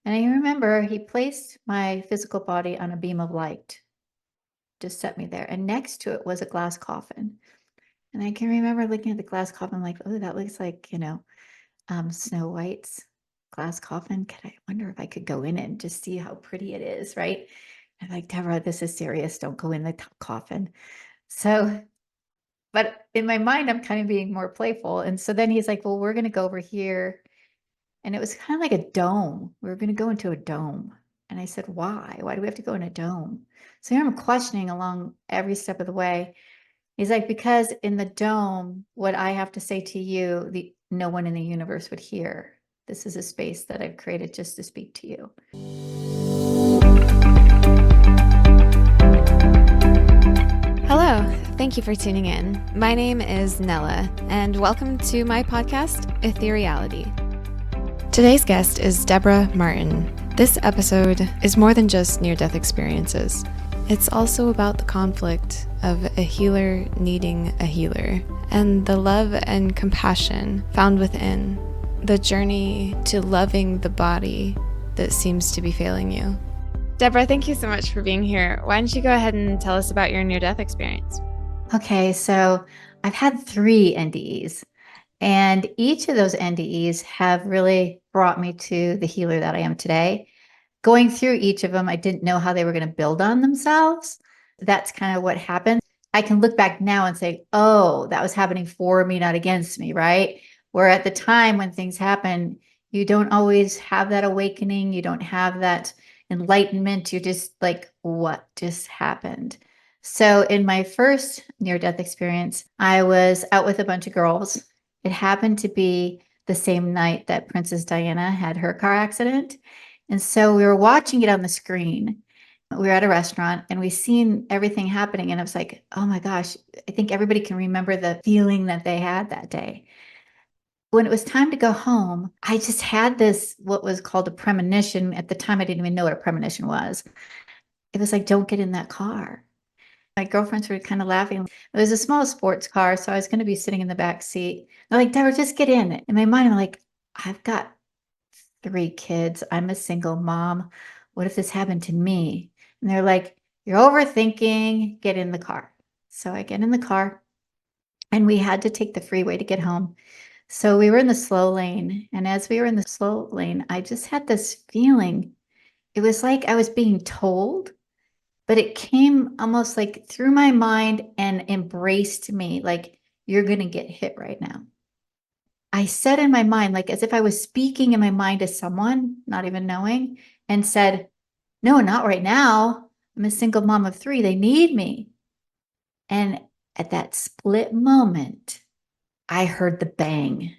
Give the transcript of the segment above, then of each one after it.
And I remember he placed my physical body on a beam of light, just set me there. And next to it was a glass coffin. And I can remember looking at the glass coffin, like, oh, that looks like, Snow White's glass coffin. I wonder if I could go in it and just see how pretty it is, right? I'm like, Deborah, this is serious. Don't go in the coffin. So, but in my mind, I'm kind of being more playful. And so then he's like, well, we're going to go over here. And it was kind of like a dome. We were going to go into a dome. And I said, why? Why do we have to go in a dome? So here I'm questioning along every step of the way. He's like, because in the dome, what I have to say to you, no one in the universe would hear. This is a space that I've created just to speak to you. Hello, thank you for tuning in. My name is NELLA, and welcome to my podcast, Ethereality. Today's guest is Debra Martin. This episode is more than just near-death experiences. It's also about the conflict of a healer needing a healer, and the love and compassion found within, the journey to loving the body that seems to be failing you. Debra, thank you so much for being here. Why don't you go ahead and tell us about your near-death experience? Okay, so I've had 3 NDEs, and each of those NDEs have really brought me to the healer that I am today. Going through each of them, I didn't know how they were going to build on themselves. That's kind of what happened. I can look back now and say, oh, that was happening for me, not against me, right? Where at the time when things happen, you don't always have that awakening. You don't have that enlightenment. You're just like, what just happened? So in my first near-death experience, I was out with a bunch of girls. It happened to be the same night that Princess Diana had her car accident. And so we were watching it on the screen. We were at a restaurant and we seen everything happening. And I was like, oh my gosh, I think everybody can remember the feeling that they had that day. When it was time to go home, I just had this, what was called a premonition. At the time, I didn't even know what a premonition was. It was like, don't get in that car. My girlfriends were kind of laughing. It was a small sports car, so I was going to be sitting in the back seat. They're like, Deborah, just get in. In my mind, I'm like, I've got 3 kids. I'm a single mom. What if this happened to me? And they're like, you're overthinking, get in the car. So I get in the car and we had to take the freeway to get home. So we were in the slow lane. And as we were in the slow lane, I just had this feeling. It was like I was being told, but it came almost like through my mind and embraced me, like, you're going to get hit right now. I said in my mind, like as if I was speaking in my mind to someone, not even knowing, and said, no, not right now. I'm a single mom of 3. They need me. And at that split moment, I heard the bang.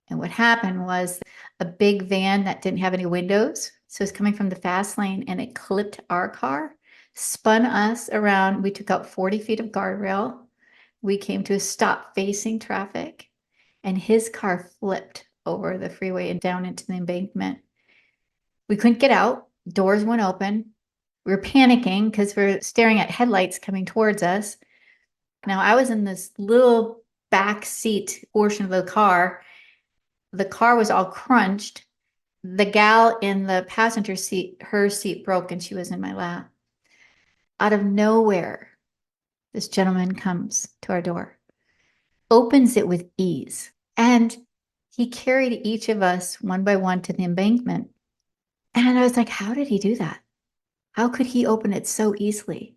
And what happened was a big van that didn't have any windows. So it's coming from the fast lane and it clipped our car, spun us around. We took out 40 feet of guardrail. We came to a stop facing traffic and his car flipped over the freeway and down into the embankment. We couldn't get out. Doors went open. We were panicking because we're staring at headlights coming towards us. Now, I was in this little back seat portion of the car. The car was all crunched. The gal in the passenger seat, her seat broke and she was in my lap. Out of nowhere, this gentleman comes to our door, opens it with ease, and he carried each of us one by one to the embankment. And I was like, how did he do that? How could he open it so easily?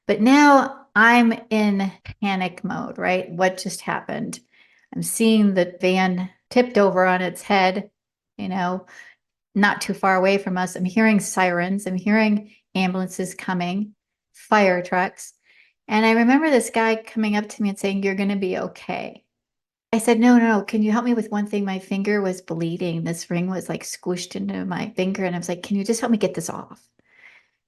But now I'm in panic mode, right? What just happened? I'm seeing the van tipped over on its head, not too far away from us. I'm hearing sirens. I'm hearing ambulances coming, fire trucks. And I remember this guy coming up to me and saying, you're going to be okay. I said, no. Can you help me with one thing? My finger was bleeding. This ring was like squished into my finger. And I was like, can you just help me get this off?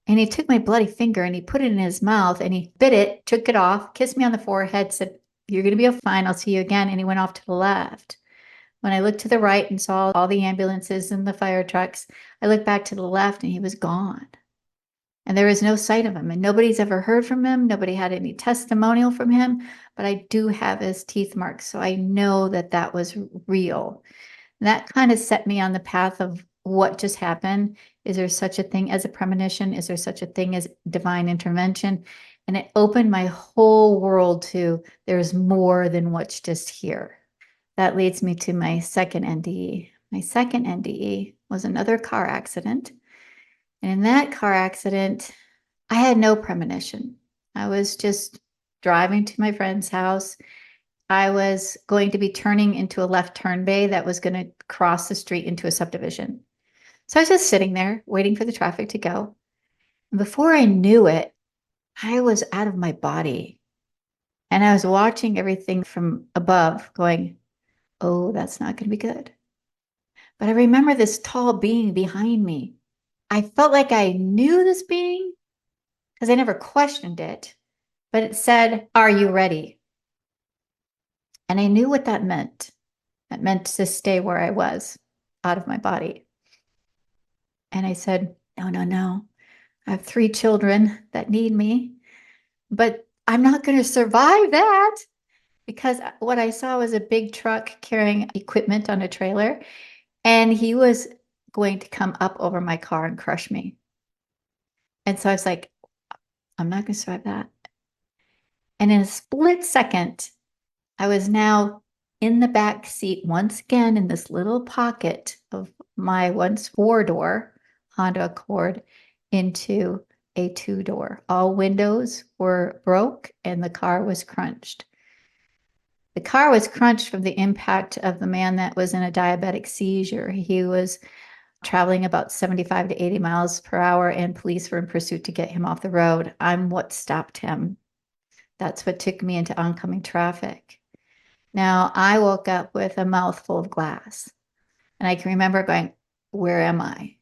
And he took my bloody finger and he put it in his mouth and he bit it, took it off, kissed me on the forehead, said, you're going to be fine. I'll see you again. And he went off to the left. When I looked to the right and saw all the ambulances and the fire trucks, I looked back to the left and he was gone. And there was no sight of him. And nobody's ever heard from him. Nobody had any testimonial from him. But I do have his teeth marks. So I know that that was real. And that kind of set me on the path of what just happened? Is there such a thing as a premonition? Is there such a thing as divine intervention? And it opened my whole world to there's more than what's just here. That leads me to my second NDE. My second NDE was another car accident. And in that car accident, I had no premonition. I was just driving to my friend's house. I was going to be turning into a left turn bay that was going to cross the street into a subdivision. So I was just sitting there waiting for the traffic to go. And before I knew it, I was out of my body. And I was watching everything from above going, oh, that's not going to be good. But I remember this tall being behind me. I felt like I knew this being because I never questioned it, but it said, are you ready? And I knew what that meant. That meant to stay where I was, out of my body. And I said, no, no, no. I have 3 children that need me, but I'm not going to survive that, because what I saw was a big truck carrying equipment on a trailer, and he was going to come up over my car and crush me. And so I was like, I'm not going to survive that. And in a split second, I was now in the back seat once again in this little pocket of my once 4-door Honda Accord into a 2-door. All windows were broke and the car was crunched. The car was crunched from the impact of the man that was in a diabetic seizure. He was traveling about 75 to 80 miles per hour, and police were in pursuit to get him off the road. I'm what stopped him. That's what took me into oncoming traffic. Now, I woke up with a mouthful of glass, and I can remember going, where am I?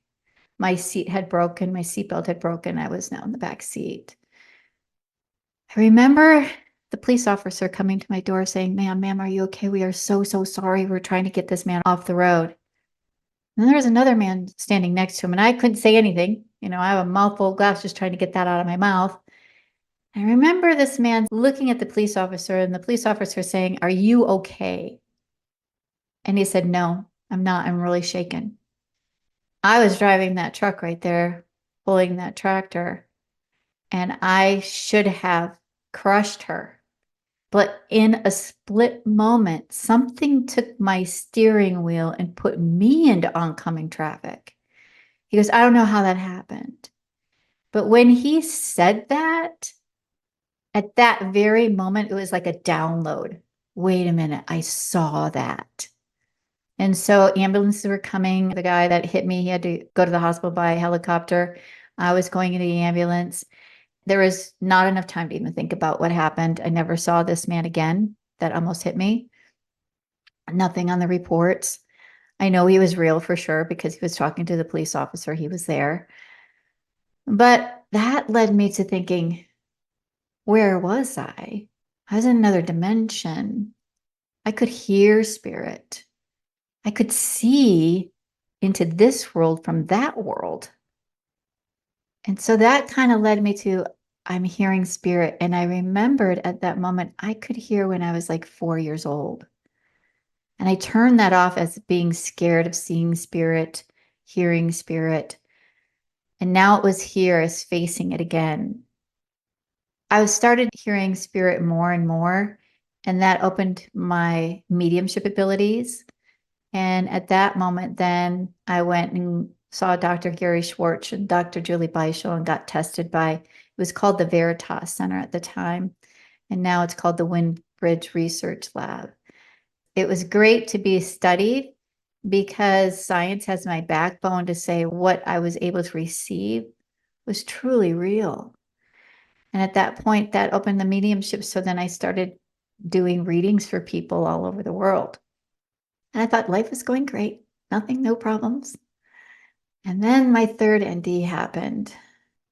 My seat had broken. My seatbelt had broken. I was now in the back seat. I remember the police officer coming to my door saying, ma'am, are you okay? We are so, so sorry. We're trying to get this man off the road. And then there was another man standing next to him, and I couldn't say anything. You know, I have a mouthful of glass just trying to get that out of my mouth. I remember this man looking at the police officer, and the police officer saying, are you okay? And he said, no, I'm not. I'm really shaken. I was driving that truck right there, pulling that tractor, and I should have crushed her. But in a split moment, something took my steering wheel and put me into oncoming traffic. He goes, I don't know how that happened. But when he said that, at that very moment, it was like a download. Wait a minute, I saw that. And so ambulances were coming. The guy that hit me, he had to go to the hospital by helicopter. I was going into the ambulance. There was not enough time to even think about what happened. I never saw this man again that almost hit me. Nothing on the reports. I know he was real for sure because he was talking to the police officer. He was there. But that led me to thinking, where was I? I was in another dimension. I could hear spirit. I could see into this world from that world. And so that kind of led me to, I'm hearing spirit. And I remembered at that moment, I could hear when I was like 4 years old. And I turned that off as being scared of seeing spirit, hearing spirit. And now it was here as facing it again. I started hearing spirit more and more, and that opened my mediumship abilities. And at that moment, then I went and saw Dr. Gary Schwartz and Dr. Julie Beischel and got tested by, it was called the Veritas Center at the time. And now it's called the Windbridge Research Lab. It was great to be studied because science has my backbone to say what I was able to receive was truly real. And at that point, that opened the mediumship. So then I started doing readings for people all over the world. And I thought life was going great. Nothing, no problems. And then my third NDE happened.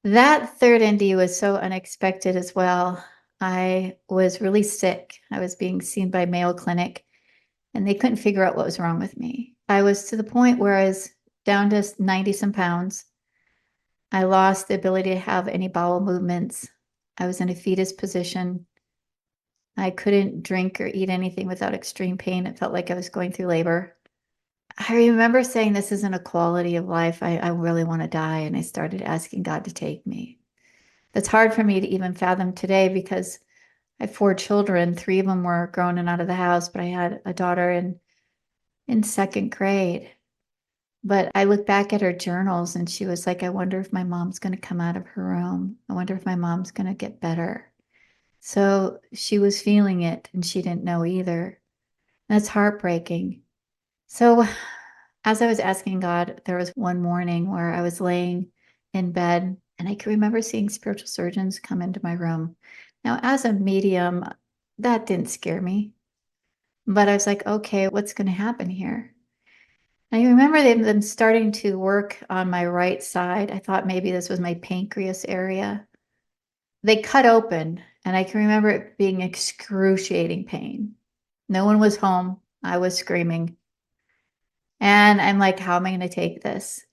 That third NDE was so unexpected as well. I was really sick. I was being seen by Mayo Clinic, and they couldn't figure out what was wrong with me. I was to the point where I was down to 90 some pounds. I lost the ability to have any bowel movements. I was in a fetus position. I couldn't drink or eat anything without extreme pain. It felt like I was going through labor. I remember saying, this isn't a quality of life. I really want to die. And I started asking God to take me. That's hard for me to even fathom today because I have 4 children. 3 of them were grown and out of the house, but I had a daughter in second grade. But I look back at her journals and she was like, I wonder if my mom's going to come out of her room. I wonder if my mom's going to get better. So she was feeling it and she didn't know either. That's heartbreaking. So as I was asking God, there was one morning where I was laying in bed and I can remember seeing spiritual surgeons come into my room. Now, as a medium, that didn't scare me, but I was like, okay, what's going to happen here? I remember them starting to work on my right side. I thought maybe this was my pancreas area. They cut open, and I can remember it being excruciating pain. No one was home. I was screaming. And I'm like, how am I going to take this?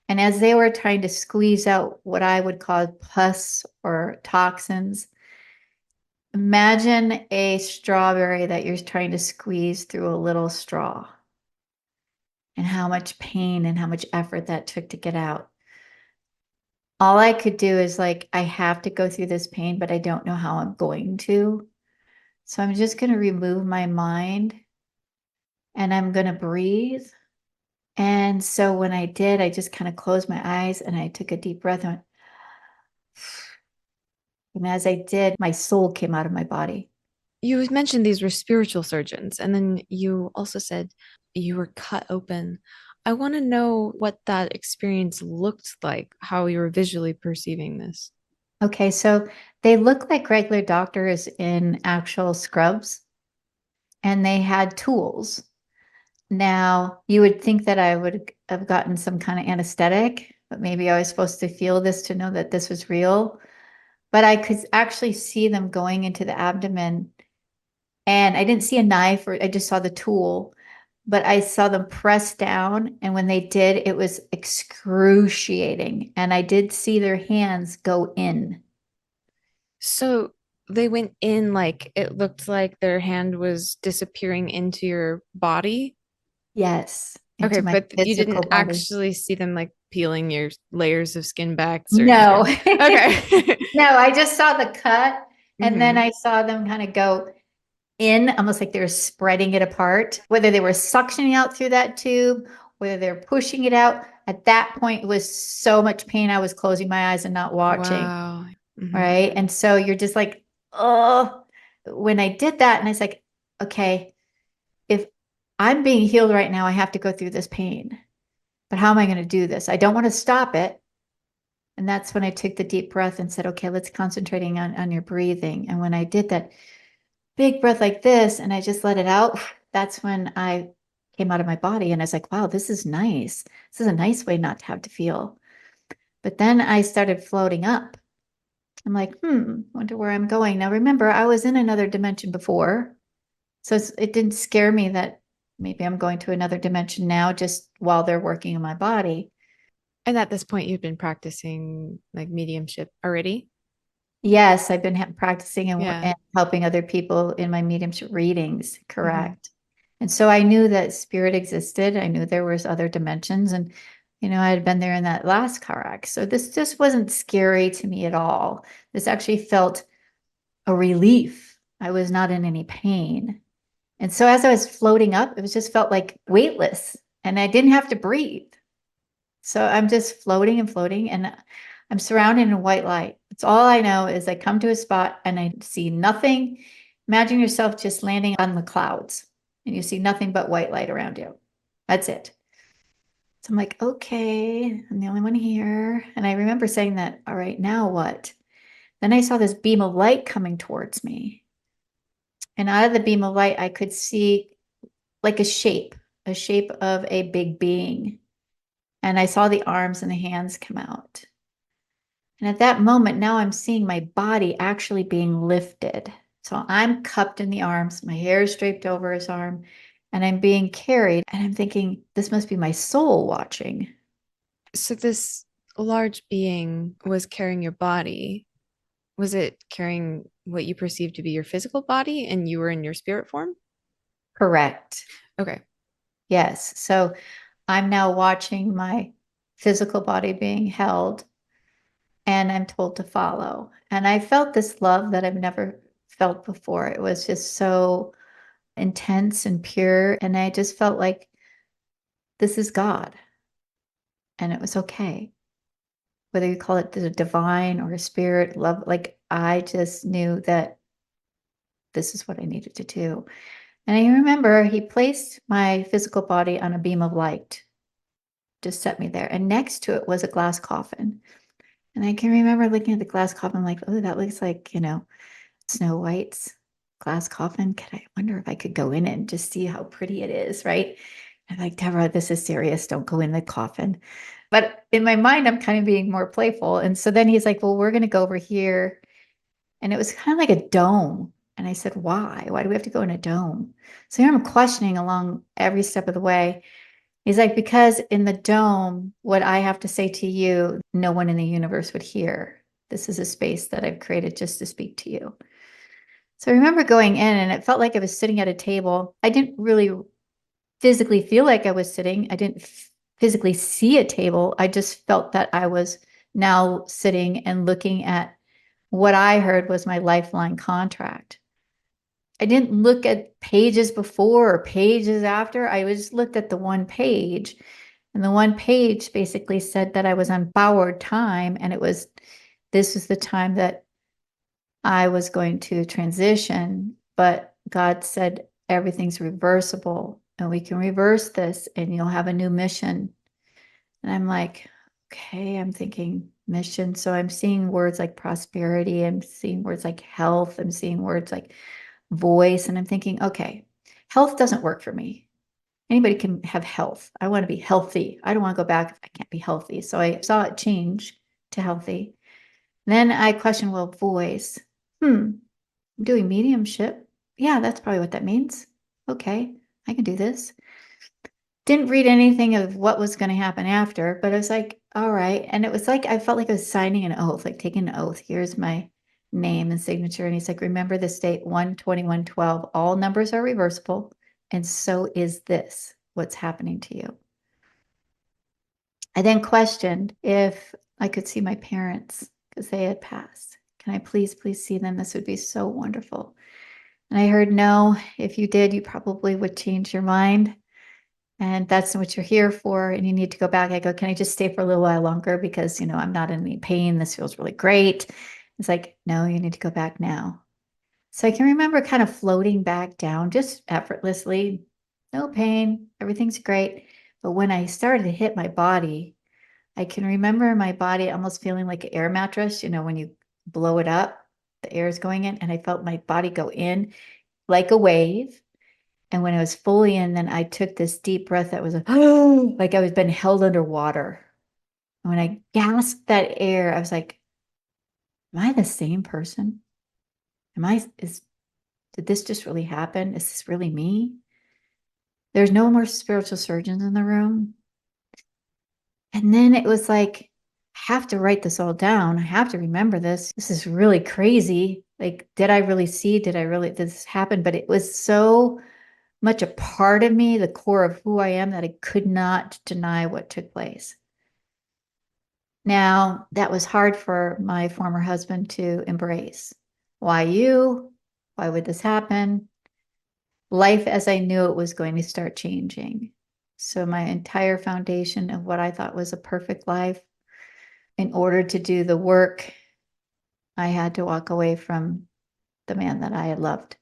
And as they were trying to squeeze out what I would call pus or toxins, imagine a strawberry that you're trying to squeeze through a little straw and how much pain and how much effort that took to get out. All I could do is like, I have to go through this pain, but I don't know how I'm going to. So I'm just going to remove my mind and I'm going to breathe. And so when I did, I just kind of closed my eyes and I took a deep breath and went, and as I did, my soul came out of my body. You had mentioned these were spiritual surgeons, and then you also said you were cut open. I want to know what that experience looked like, how you were visually perceiving this. Okay, so they look like regular doctors in actual scrubs and they had tools. Now, you would think that I would have gotten some kind of anesthetic, but maybe I was supposed to feel this to know that this was real. But I could actually see them going into the abdomen. And I didn't see a knife, or I just saw the tool, but I saw them press down. And when they did, it was excruciating. And I did see their hands go in. So they went in like it looked like their hand was disappearing into your body. Yes, Okay, into my but you didn't physical body. actually see them like peeling your layers of skin back certain No. areas. Okay. No, I just saw the cut and then hmm I saw them kind of go in, almost like they were spreading it apart, whether they were suctioning out through that tube, whether they're pushing it out. At that point, it was so much pain. I was closing my eyes and not watching. Wow. hmm Right. And so you're just like, oh, when I did that, and I was like, okay, if I'm being healed right now, I have to go through this pain. But how am I going to do this? I don't want to stop it. And that's when I took the deep breath and said, okay, let's concentrating on your breathing. And when I did that big breath like this and I just let it out, that's when I came out of my body and I was like, wow, this is nice. This is a nice way not to have to feel. But then I started floating up. I'm like, wonder where I'm going. Now remember, I was in another dimension before. So it didn't scare me that maybe I'm going to another dimension now just while they're working on my body. And at this point, you've been practicing like mediumship already? Yes, I've been practicing Yeah. and helping other people in my mediumship readings, hmm correct. And so I knew that spirit existed. I knew there was other dimensions and I had been there in that last car wreck. So this just wasn't scary to me at all. This actually felt a relief. I was not in any pain. And so as I was floating up, it was just felt like weightless and I didn't have to breathe. So I'm just floating and floating and I'm surrounded in white light. It's all I know is I come to a spot and I see nothing. Imagine yourself just landing on the clouds and you see nothing but white light around you. That's it. So I'm like, okay, I'm the only one here. And I remember saying that, all right, now what? Then I saw this beam of light coming towards me. And out of the beam of light, I could see like a shape of a big being. And I saw the arms and the hands come out. And at that moment, now I'm seeing my body actually being lifted. So I'm cupped in the arms, my hair is draped over his arm, and I'm being carried. And I'm thinking, this must be my soul watching. So this large being was carrying your body. Was it carrying what you perceived to be your physical body and you were in your spirit form? Correct. Okay. Yes. So I'm now watching my physical body being held, and I'm told to follow. And I felt this love that I've never felt before. It was just so intense and pure. And I just felt like this is God, and it was okay. Whether you call it the divine or a spirit, love, like I just knew that this is what I needed to do. And I remember he placed my physical body on a beam of light, just set me there. And next to it was a glass coffin. And I can remember looking at the glass coffin, like, oh, that looks like, Snow White's glass coffin. I wonder if I could go in it and just see how pretty it is, right? I'm like, Deborah, this is serious. Don't go in the coffin. But in my mind, I'm kind of being more playful. And so then he's like, well, we're going to go over here. And it was kind of like a dome. And I said, why? Why do we have to go in a dome? So here I'm questioning along every step of the way. He's like, because in the dome, what I have to say to you, no one in the universe would hear. This is a space that I've created just to speak to you. So I remember going in and it felt like I was sitting at a table. I didn't really physically feel like I was sitting. I didn't physically see a table. I just felt that I was now sitting and looking at what I heard was my Lifeline contract. I didn't look at pages before or pages after. I just looked at the one page. And the one page basically said that I was on borrowed time. And this was the time that I was going to transition. But God said, everything's reversible and we can reverse this and you'll have a new mission. And I'm like, okay, I'm thinking mission. So I'm seeing words like prosperity. I'm seeing words like health. I'm seeing words like voice. And I'm thinking, okay, health doesn't work for me. Anybody can have health. I want to be healthy. I don't want to go back if I can't be healthy. So I saw it change to healthy. Then I questioned, well, voice. I'm doing mediumship. Yeah, that's probably what that means. Okay, I can do this. Didn't read anything of what was going to happen after, but I was like, all right. And it was like, I felt like I was signing an oath, like taking an oath. Here's my name and signature. And he's like, remember this date, 1/21/12. All numbers are reversible. And so is this, what's happening to you. I then questioned if I could see my parents because they had passed. Can I please see them? This would be so wonderful. And I heard, no, if you did, you probably would change your mind. And that's what you're here for. And you need to go back. I go, can I just stay for a little while longer? Because, I'm not in any pain. This feels really great. It's like, no, you need to go back now. So I can remember kind of floating back down just effortlessly, no pain, everything's great. But when I started to hit my body, I can remember my body almost feeling like an air mattress, when you blow it up, the air is going in, and I felt my body go in like a wave. And when I was fully in, then I took this deep breath that was like I was been held underwater. And when I gasped that air, I was like, am I the same person? Did this just really happen? Is this really me? There's no more spiritual surgeons in the room. And then it was like, I have to write this all down. I have to remember this. This is really crazy. Like, did I really see? Did this happen? But it was so much a part of me, the core of who I am, that I could not deny what took place. Now, that was hard for my former husband to embrace. Why you? Why would this happen? Life as I knew it was going to start changing. So my entire foundation of what I thought was a perfect life, in order to do the work, I had to walk away from the man that I had loved.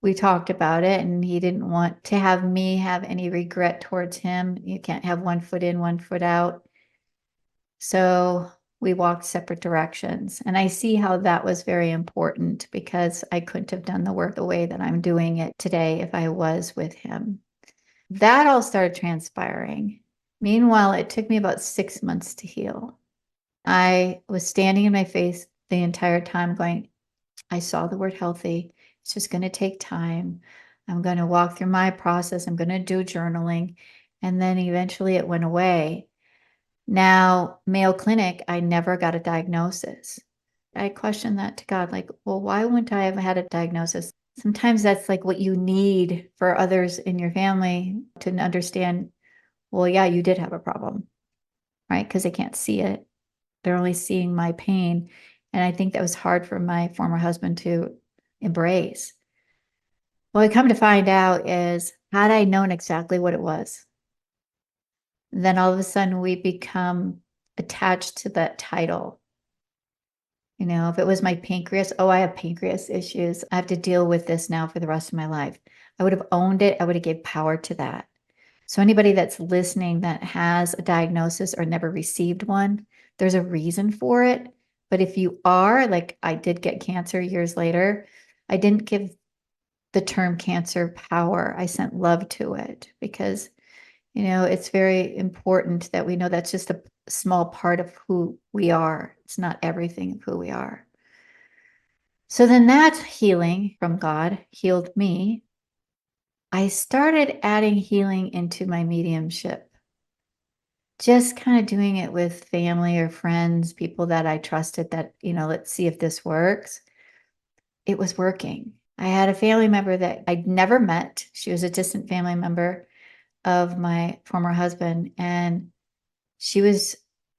We talked about it, and he didn't want to have me have any regret towards him. You can't have one foot in, one foot out. So we walked separate directions. And I see how that was very important, because I couldn't have done the work the way that I'm doing it today if I was with him. That all started transpiring. Meanwhile, it took me about 6 months to heal. I was standing in my face the entire time going, I saw the word healthy. It's just going to take time. I'm going to walk through my process. I'm going to do journaling. And then eventually it went away. Now, Mayo Clinic, I never got a diagnosis. I questioned that to God, like, well, why wouldn't I have had a diagnosis? Sometimes that's like what you need for others in your family to understand, well, yeah, you did have a problem, right? Because they can't see it. They're only seeing my pain. And I think that was hard for my former husband to embrace. What I come to find out is, had I known exactly what it was, then all of a sudden we become attached to that title. You know, if it was my pancreas, oh, I have pancreas issues. I have to deal with this now for the rest of my life. I would have owned it. I would have gave power to that. So anybody that's listening that has a diagnosis or never received one, there's a reason for it. But if you are, like I did get cancer years later, I didn't give the term cancer power. I sent love to it because, you know, it's very important that we know that's just a small part of who we are. It's not everything of who we are. So then that healing from God healed me. I started adding healing into my mediumship, just kind of doing it with family or friends, people that I trusted that, you know, let's see if this works. It was working. I had a family member that I'd never met. She was a distant family member of my former husband, and she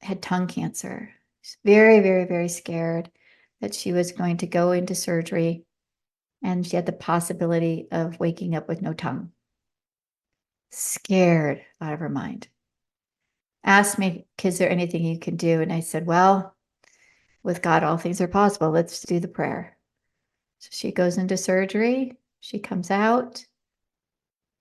had tongue cancer. She's very, very, very scared that she was going to go into surgery, and she had the possibility of waking up with no tongue. Scared out of her mind. Asked me, is there anything you can do? And I said, well, with God, all things are possible. Let's do the prayer. So she goes into surgery. She comes out.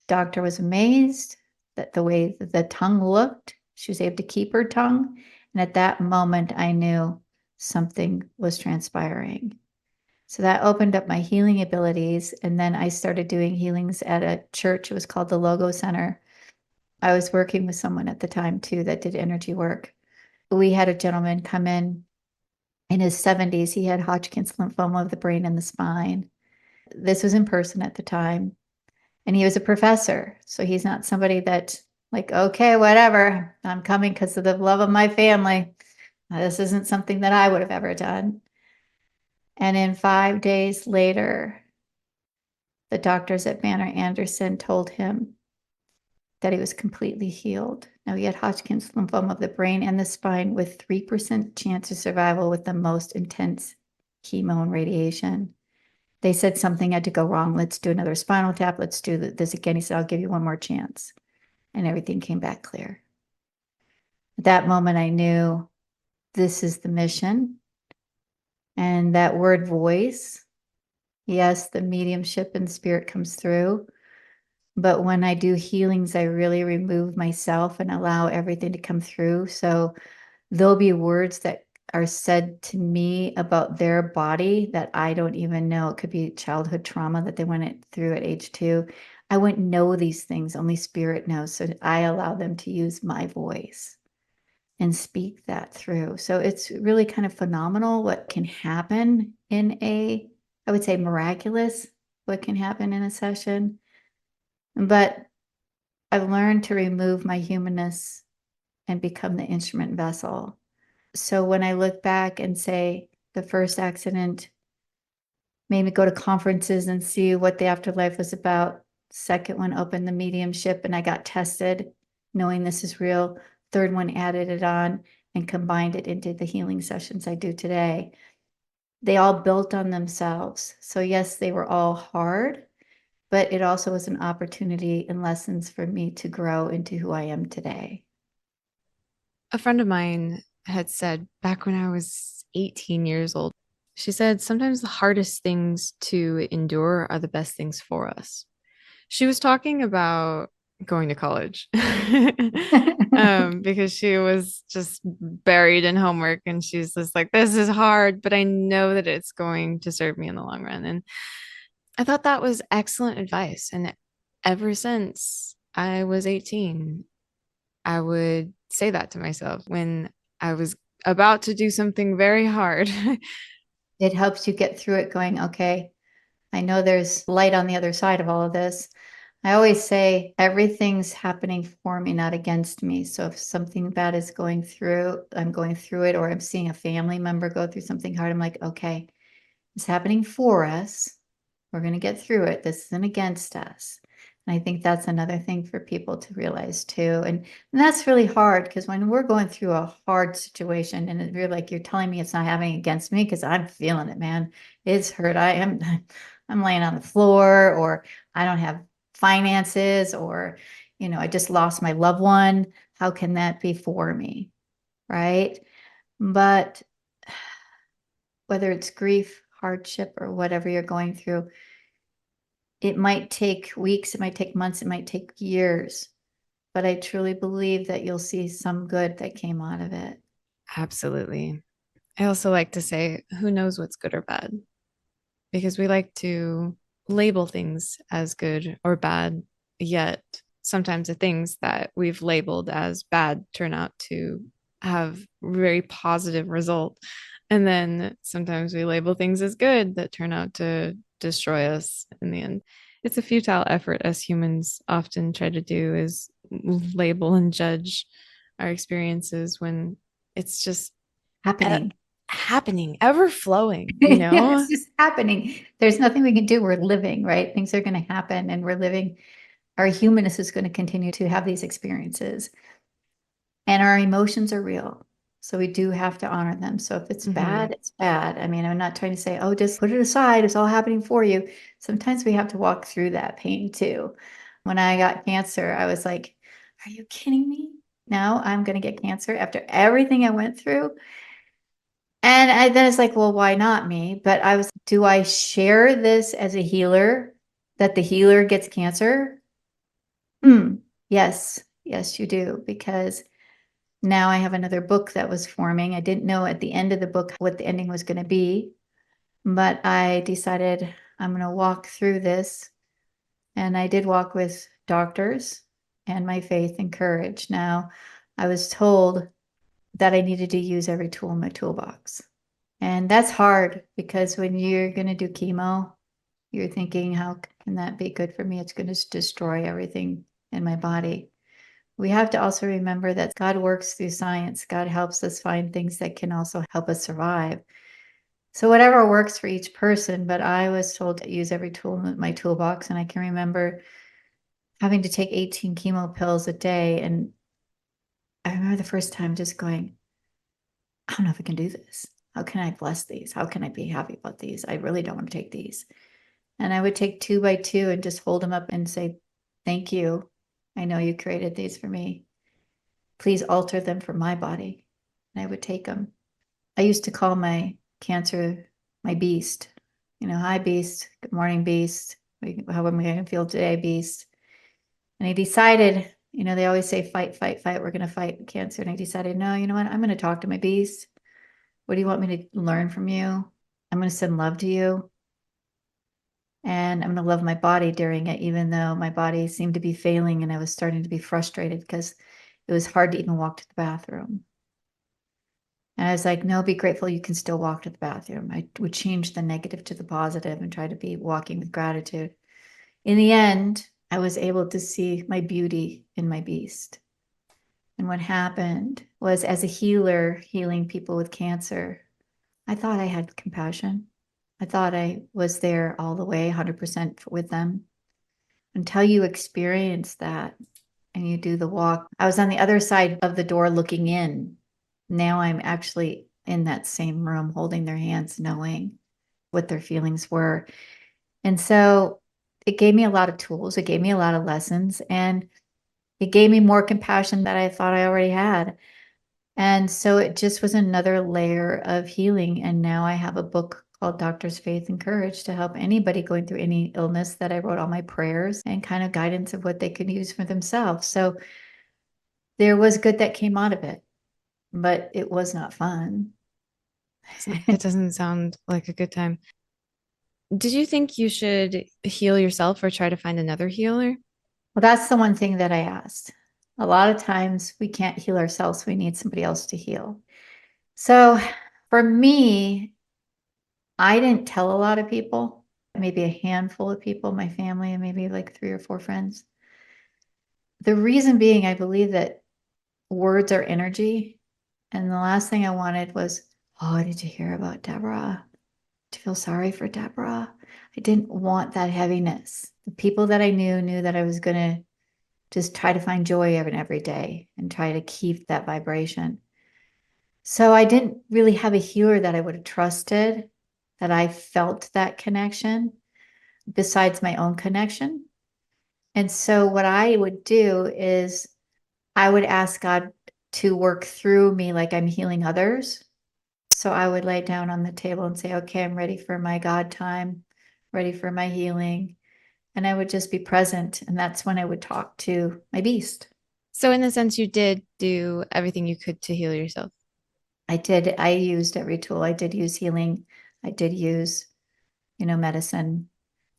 Doctor was amazed that the way the tongue looked, she was able to keep her tongue. And at that moment, I knew something was transpiring. So that opened up my healing abilities. And then I started doing healings at a church. It was called the Logo Center. I was working with someone at the time too that did energy work. We had a gentleman come in his 70s. He had Hodgkin's lymphoma of the brain and the spine. This was in person at the time. And he was a professor. So he's not somebody that, like, okay, whatever, I'm coming because of the love of my family. This isn't something that I would have ever done. And in 5 days later, the doctors at Banner Anderson told him that he was completely healed. Now, he had Hodgkin's lymphoma of the brain and the spine with 3% chance of survival with the most intense chemo and radiation. They said something had to go wrong. Let's do another spinal tap. Let's do this again. He said, I'll give you one more chance. And everything came back clear. At that moment, I knew this is the mission. And that word voice, yes, the mediumship and spirit comes through. But when I do healings, I really remove myself and allow everything to come through. So there'll be words that are said to me about their body that I don't even know. It could be childhood trauma that they went through at age 2. I wouldn't know these things. Only spirit knows. So I allow them to use my voice and speak that through. So it's really kind of phenomenal what can happen in I would say miraculous, what can happen in a session. But I've learned to remove my humanness and become the instrument vessel. So when I look back and say the first accident made me go to conferences and see what the afterlife was about. Second one opened the mediumship and I got tested, knowing this is real. Third one added it on and combined it into the healing sessions I do today. They all built on themselves. So yes, they were all hard, but it also was an opportunity and lessons for me to grow into who I am today. A friend of mine had said back when I was 18 years old, she said, sometimes the hardest things to endure are the best things for us. She was talking about going to college because she was just buried in homework and she's just like, this is hard, but I know that it's going to serve me in the long run. And I thought that was excellent advice. And ever since I was 18, I would say that to myself when I was about to do something very hard. It helps you get through it going, okay, I know there's light on the other side of all of this. I always say everything's happening for me, not against me. So if something bad is going through, I'm going through it, or I'm seeing a family member go through something hard, I'm like, okay, it's happening for us. We're going to get through it. This isn't against us. And I think that's another thing for people to realize too. And that's really hard because when we're going through a hard situation and you're like, you're telling me it's not happening against me because I'm feeling it, man. It's hurt. I'm laying on the floor, or I don't have finances, or, I just lost my loved one. How can that be for me? Right. But whether it's grief, hardship, or whatever you're going through, it might take weeks, it might take months, it might take years, but I truly believe that you'll see some good that came out of it. Absolutely. I also like to say, who knows what's good or bad? Because we like to label things as good or bad, yet sometimes the things that we've labeled as bad turn out to have very positive result. And then sometimes we label things as good that turn out to destroy us in the end. It's a futile effort, as humans often try to do, is label and judge our experiences when it's just Happening. happening, ever flowing, It's just happening. There's nothing we can do. We're living, right? Things are going to happen and we're living. Our humanness is going to continue to have these experiences. And our emotions are real. So we do have to honor them. So if it's bad, it's bad. I mean, I'm not trying to say, oh, just put it aside. It's all happening for you. Sometimes we have to walk through that pain too. When I got cancer, I was like, are you kidding me? Now I'm going to get cancer after everything I went through. And then it's like, well, why not me? But do I share this as a healer, that the healer gets cancer? Yes. Yes, you do. Because now I have another book that was forming. I didn't know at the end of the book what the ending was going to be, but I decided I'm going to walk through this. And I did walk with doctors and my faith and courage. Now, I was told that I needed to use every tool in my toolbox. And that's hard because when you're going to do chemo, you're thinking, how can that be good for me? It's going to destroy everything in my body. We have to also remember that God works through science. God helps us find things that can also help us survive. So whatever works for each person, but I was told to use every tool in my toolbox. And I can remember having to take 18 chemo pills a day. And I remember the first time just going, I don't know if I can do this. How can I bless these? How can I be happy about these? I really don't want to take these. And I would take 2 by 2 and just hold them up and say, thank you. I know you created these for me. Please alter them for my body. And I would take them. I used to call my cancer my beast. Hi, beast. Good morning, beast. How am I going to feel today, beast? And I decided, they always say fight, fight, fight. We're going to fight cancer. And I decided, no, you know what? I'm going to talk to my beast. What do you want me to learn from you? I'm going to send love to you. And I'm going to love my body during it, even though my body seemed to be failing and I was starting to be frustrated because it was hard to even walk to the bathroom. And I was like, no, be grateful you can still walk to the bathroom. I would change the negative to the positive and try to be walking with gratitude. In the end, I was able to see my beauty in my beast. And what happened was, as a healer, healing people with cancer, I thought I had compassion. I thought I was there all the way, 100% with them. Until you experience that and you do the walk. I was on the other side of the door looking in. Now I'm actually in that same room holding their hands, knowing what their feelings were. And so it gave me a lot of tools. It gave me a lot of lessons, and it gave me more compassion that I thought I already had. And so it just was another layer of healing. And now I have a book called Doctor's Faith and Courage to help anybody going through any illness, that I wrote all my prayers and kind of guidance of what they could use for themselves. So there was good that came out of it, but it was not fun. That doesn't sound like a good time. Did you think you should heal yourself or try to find another healer? Well, that's the one thing that I asked. A lot of times we can't heal ourselves. We need somebody else to heal. So for me, I didn't tell a lot of people, maybe a handful of people, my family, and maybe like 3 or 4 friends. The reason being, I believe that words are energy. And the last thing I wanted was, oh, did you hear about Debra? to feel sorry for Debra. I didn't want that heaviness. The people that I knew that I was going to just try to find joy every day and try to keep that vibration. So I didn't really have a healer that I would have trusted, that I felt that connection besides my own connection. And so what I would do is I would ask God to work through me like I'm healing others. So I would lay down on the table and say, okay, I'm ready for my God time, ready for my healing. And I would just be present. And that's when I would talk to my beast. So, in a sense, you did do everything you could to heal yourself. I did. I used every tool. I did use healing. I did use, medicine,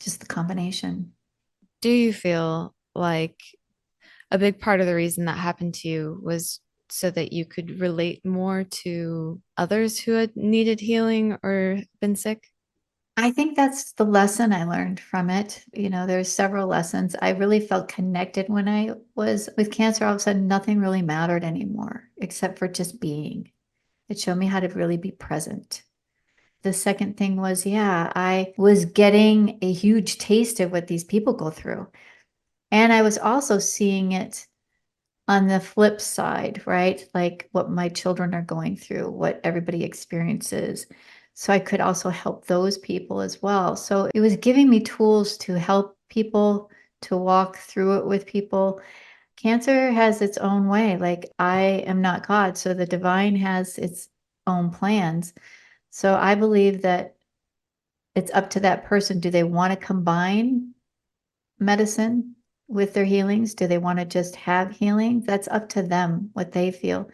just the combination. Do you feel like a big part of the reason that happened to you was so that you could relate more to others who had needed healing or been sick? I think that's the lesson I learned from it. There's several lessons. I really felt connected when I was with cancer. All of a sudden, nothing really mattered anymore except for just being. It showed me how to really be present. The second thing was, yeah, I was getting a huge taste of what these people go through. And I was also seeing it on the flip side, right? Like what my children are going through, what everybody experiences. So I could also help those people as well. So it was giving me tools to help people, to walk through it with people. Cancer has its own way. Like I am not God, so the divine has its own plans. So I believe that it's up to that person. Do they want to combine medicine with their healings? Do they want to just have healing? That's up to them, what they feel.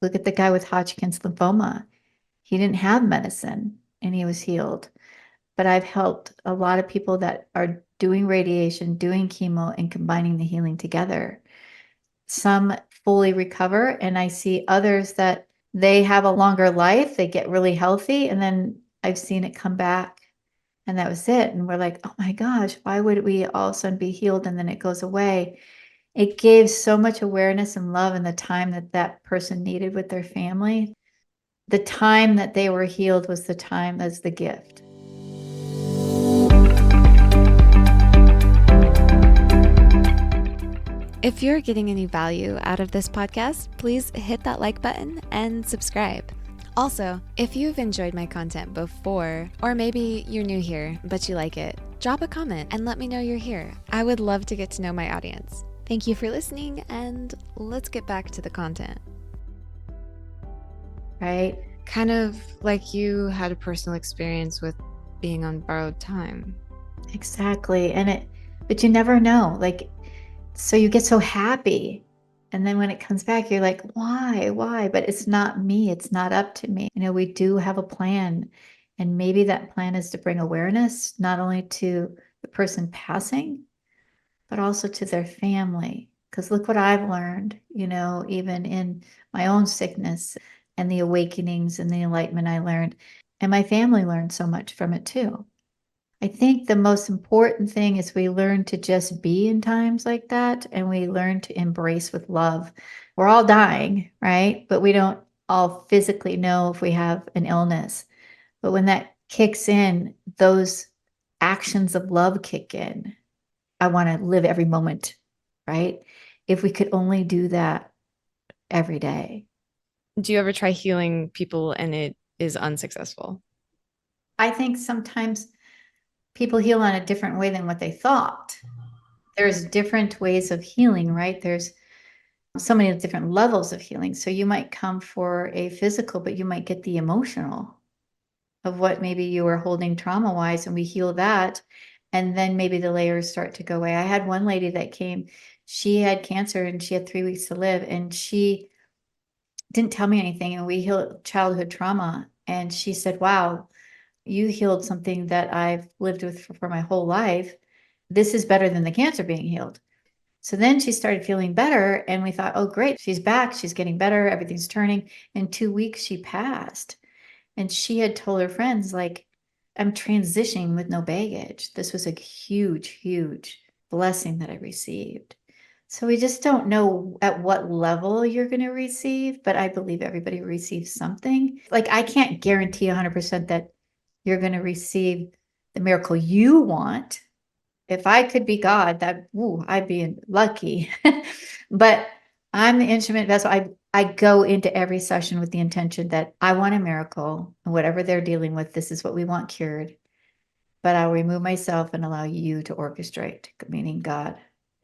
Look at the guy with Hodgkin's lymphoma. He didn't have medicine and he was healed. But I've helped a lot of people that are doing radiation, doing chemo, and combining the healing together. Some fully recover, and I see others that they have a longer life, they get really healthy, and then I've seen it come back and that was it. And we're like, oh my gosh, why would we all of a sudden be healed and then it goes away? It gave so much awareness and love and the time that that person needed with their family. The time that they were healed was the time as the gift. If you're getting any value out of this podcast, please hit that like button and subscribe. Also, if you've enjoyed my content before, or maybe you're new here, but you like it, drop a comment and let me know you're here. I would love to get to know my audience. Thank you for listening, and let's get back to the content. Right? Kind of like you had a personal experience with being on borrowed time. Exactly. But you never know. So you get so happy. And then when it comes back, you're like, why? But it's not me. It's not up to me. We do have a plan. And maybe that plan is to bring awareness, not only to the person passing, but also to their family. Because look what I've learned, even in my own sickness and the awakenings and the enlightenment I learned. And my family learned so much from it too. I think the most important thing is we learn to just be in times like that, and we learn to embrace with love. We're all dying, right? But we don't all physically know if we have an illness. But when that kicks in, those actions of love kick in. I want to live every moment, right? If we could only do that every day. Do you ever try healing people and it is unsuccessful? I think sometimes people heal on a different way than what they thought. There's different ways of healing, right? There's so many different levels of healing. So you might come for a physical, but you might get the emotional of what maybe you were holding trauma wise, and we heal that. And then maybe the layers start to go away. I had one lady that came, she had cancer and she had 3 weeks to live, and she didn't tell me anything. And we healed childhood trauma. And she said, wow, you healed something that I've lived with for my whole life. This is better than the cancer being healed. So then she started feeling better, and we thought, oh, great, she's back. She's getting better. Everything's turning. In 2 weeks, she passed. And she had told her friends, like, I'm transitioning with no baggage. This was a huge, huge blessing that I received. So we just don't know at what level you're going to receive, but I believe everybody receives something. Like, I can't guarantee 100% that you're going to receive the miracle you want. If I could be God, I'd be lucky. But I'm the instrument vessel. I go into every session with the intention that I want a miracle, and whatever they're dealing with, this is what we want cured. But I'll remove myself and allow you to orchestrate, meaning God.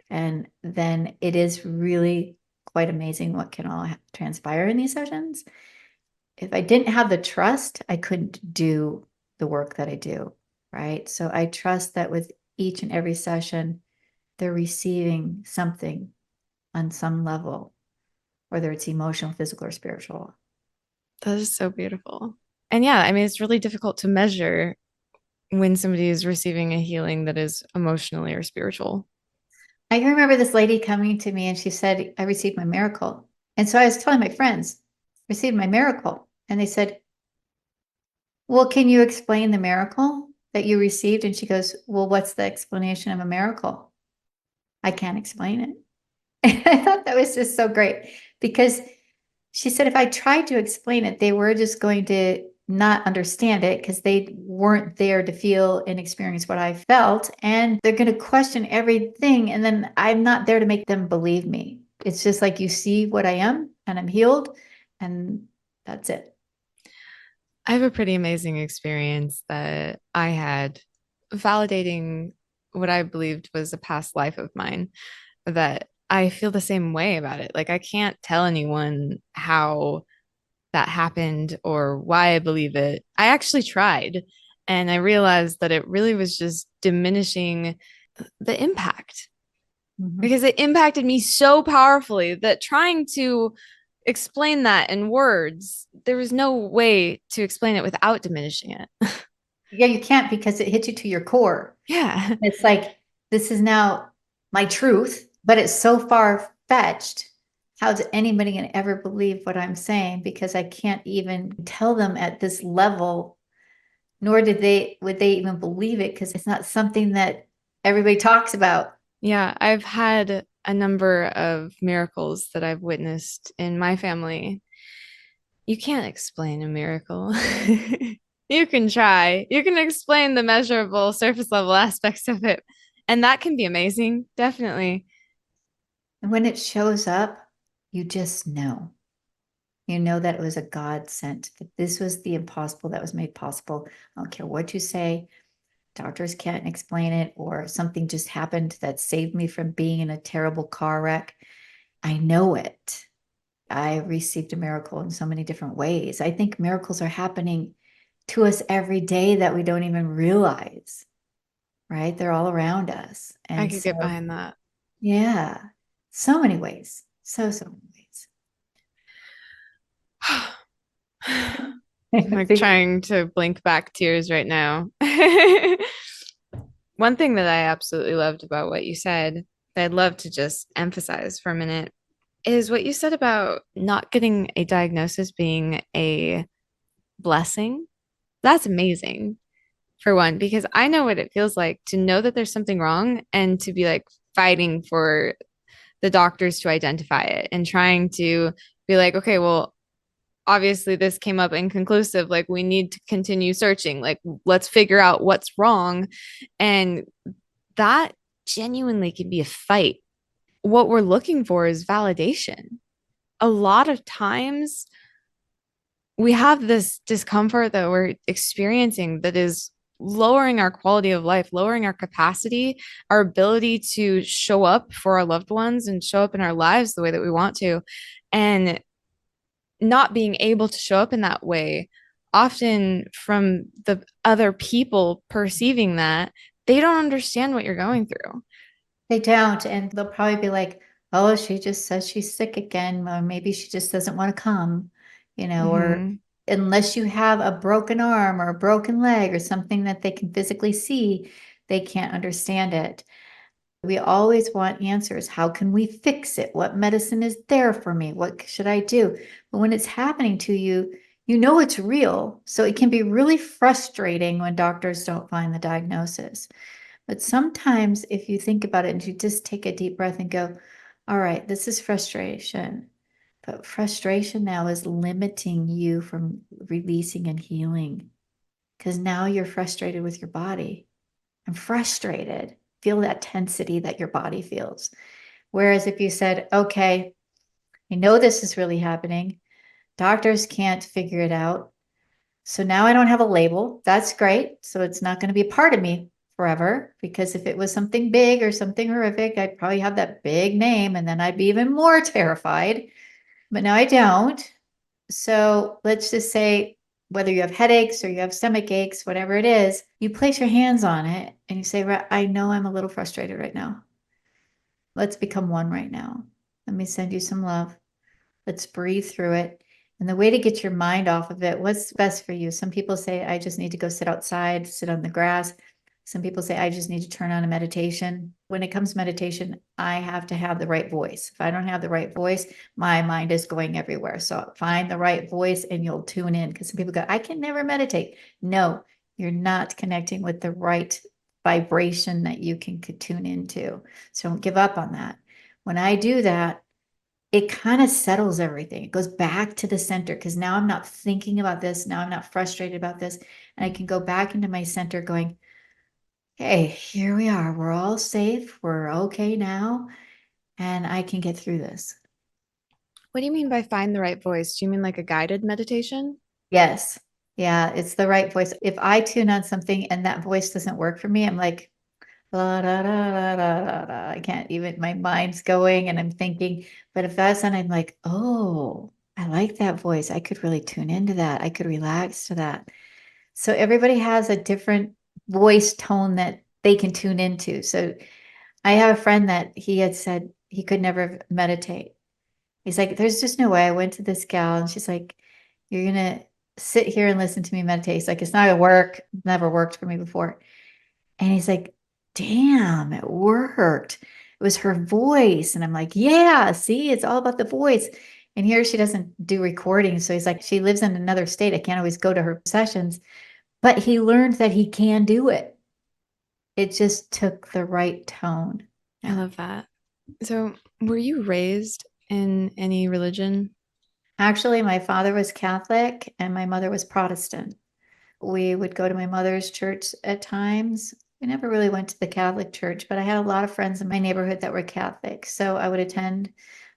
And then it is really quite amazing what can all transpire in these sessions. If I didn't have the trust, I couldn't do the work that I do, right? So I trust that with each and every session, they're receiving something on some level, whether it's emotional, physical, or spiritual. That is so beautiful. And yeah, I mean, it's really difficult to measure when somebody is receiving a healing that is emotionally or spiritual. I can remember this lady coming to me and she said, I received my miracle. And so I was telling my friends, received my miracle. And they said, well, can you explain the miracle that you received? And she goes, well, what's the explanation of a miracle? I can't explain it. And I thought that was just so great because she said if I tried to explain it, they were just going to not understand it because they weren't there to feel and experience what I felt. And they're going to question everything. And then I'm not there to make them believe me. It's just like you see what I am and I'm healed, and that's it. I have a pretty amazing experience that I had validating what I believed was a past life of mine, that I feel the same way about it. Like, I can't tell anyone how that happened or why I believe it. I actually tried, and I realized that it really was just diminishing the impact, Mhm. because it impacted me so powerfully that trying to explain that in words, there was no way to explain it without diminishing it. Yeah, you can't because it hits you to your core. Yeah. It's like, this is now my truth, but it's so far fetched. How's anybody going to ever believe what I'm saying? Because I can't even tell them at this level, nor would they even believe it because it's not something that everybody talks about. Yeah, I've had a number of miracles that I've witnessed in my family. You can't explain a miracle. You can try. You can explain the measurable surface level aspects of it. And that can be amazing, definitely. And when it shows up, you just know. You know that it was a God sent, that this was the impossible that was made possible. I don't care what you say. Doctors can't explain it, or something just happened that saved me from being in a terrible car wreck. I know it. I received a miracle in so many different ways. I think miracles are happening to us every day that we don't even realize, right? They're all around us. I And could so, get behind that. yeah, so many ways. So many I'm like ways. trying to blink back tears right now. One thing that I absolutely loved about what you said, that I'd love to just emphasize for a minute, is what you said about not getting a diagnosis being a blessing. That's amazing, for one, because I know what it feels like to know that there's something wrong and to be like fighting for the doctors to identify it and trying to be like, okay, well, obviously this came up inconclusive. Like, we need to continue searching. Like, let's figure out what's wrong. And that genuinely can be a fight. What we're looking for is validation. A lot of times we have this discomfort that we're experiencing that is lowering our quality of life, lowering our capacity, our ability to show up for our loved ones and show up in our lives the way that we want to. And not being able to show up in that way, often from the other people perceiving that, they don't understand what you're going through. They don't. And they'll probably be like, oh, she just says she's sick again. Or maybe she just doesn't want to come, or Mm-hmm. unless you have a broken arm or a broken leg or something that they can physically see, they can't understand it. We always want answers. How can we fix it? What medicine is there for me? What should I do? But when it's happening to you, you know it's real. So it can be really frustrating when doctors don't find the diagnosis. But sometimes if you think about it and you just take a deep breath and go, all right, this is frustration. But frustration now is limiting you from releasing and healing. because now you're frustrated with your body. I'm frustrated. Feel that tensity that your body feels. Whereas if you said, okay, I know this is really happening. Doctors can't figure it out. So now I don't have a label. That's great. So it's not going to be a part of me forever, because if it was something big or something horrific, I'd probably have that big name and then I'd be even more terrified. But now I don't. So let's just say, whether you have headaches or you have stomach aches, whatever it is, you place your hands on it and you say, I know I'm a little frustrated right now. Let's become one right now. Let me send you some love. Let's breathe through it. And the way to get your mind off of it, what's best for you? Some people say, I just need to go sit outside, sit on the grass. Some people say, I just need to turn on a meditation. When it comes to meditation, I have to have the right voice. If I don't have the right voice, my mind is going everywhere. So find the right voice and you'll tune in. Because some people go, I can never meditate. No, you're not connecting with the right vibration that you can tune into. So don't give up on that. When I do that, it kind of settles everything. It goes back to the center, because now I'm not thinking about this. Now I'm not frustrated about this. And I can go back into my center going, hey, here we are. We're all safe. We're okay now. And I can get through this. What do you mean by find the right voice? Do you mean like a guided meditation? Yes. Yeah, it's the right voice. If I tune on something and that voice doesn't work for me, I'm like, la, da, da, da, da, da, da. I can't even, my mind's going and I'm thinking. But if that's on, I'm like, oh, I like that voice. I could really tune into that. I could relax to that. So everybody has a different voice tone that they can tune into. So I have a friend that he had said he could never meditate. He's like, there's just no way. I went to this gal and she's like, you're going to sit here and listen to me meditate. He's like, it's not gonna work. Never worked for me before. And he's like, damn, it worked. It was her voice. And I'm like, yeah, see, it's all about the voice. And here she doesn't do recordings. So he's like, she lives in another state. I can't always go to her sessions, but he learned that he can do it. It just took the right tone. I love that. So, were you raised in any religion? Actually, my father was Catholic and my mother was Protestant. We would go to my mother's church at times. We never really went to the Catholic church, but I had a lot of friends in my neighborhood that were Catholic. So I would attend.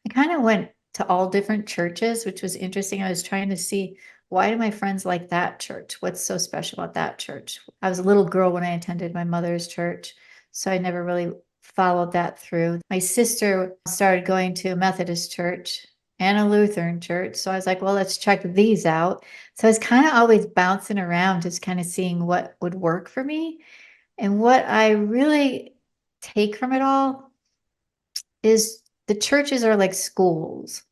I kind of went to all different churches, which was interesting. I was trying to see, why do my friends like that church? What's so special about that church? I was a little girl when I attended my mother's church, so I never really followed that through. My sister started going to a Methodist church and a Lutheran church. So I was like, well, let's check these out. So I was kind of always bouncing around, just kind of seeing what would work for me. And what I really take from it all is the churches are like schools,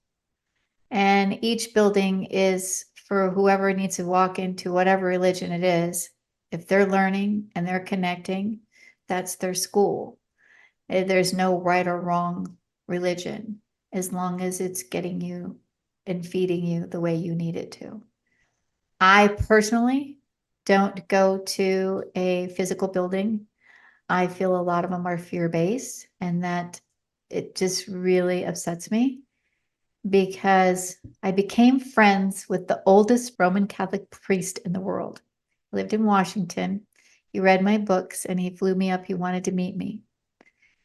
and each building is for whoever needs to walk into whatever religion it is. If they're learning and they're connecting, that's their school. There's no right or wrong religion, as long as it's getting you and feeding you the way you need it to. I personally don't go to a physical building. I feel a lot of them are fear-based, and that it just really upsets me, because I became friends with the oldest Roman Catholic priest in the world. He lived in Washington. He read my books and he flew me up. He wanted to meet me.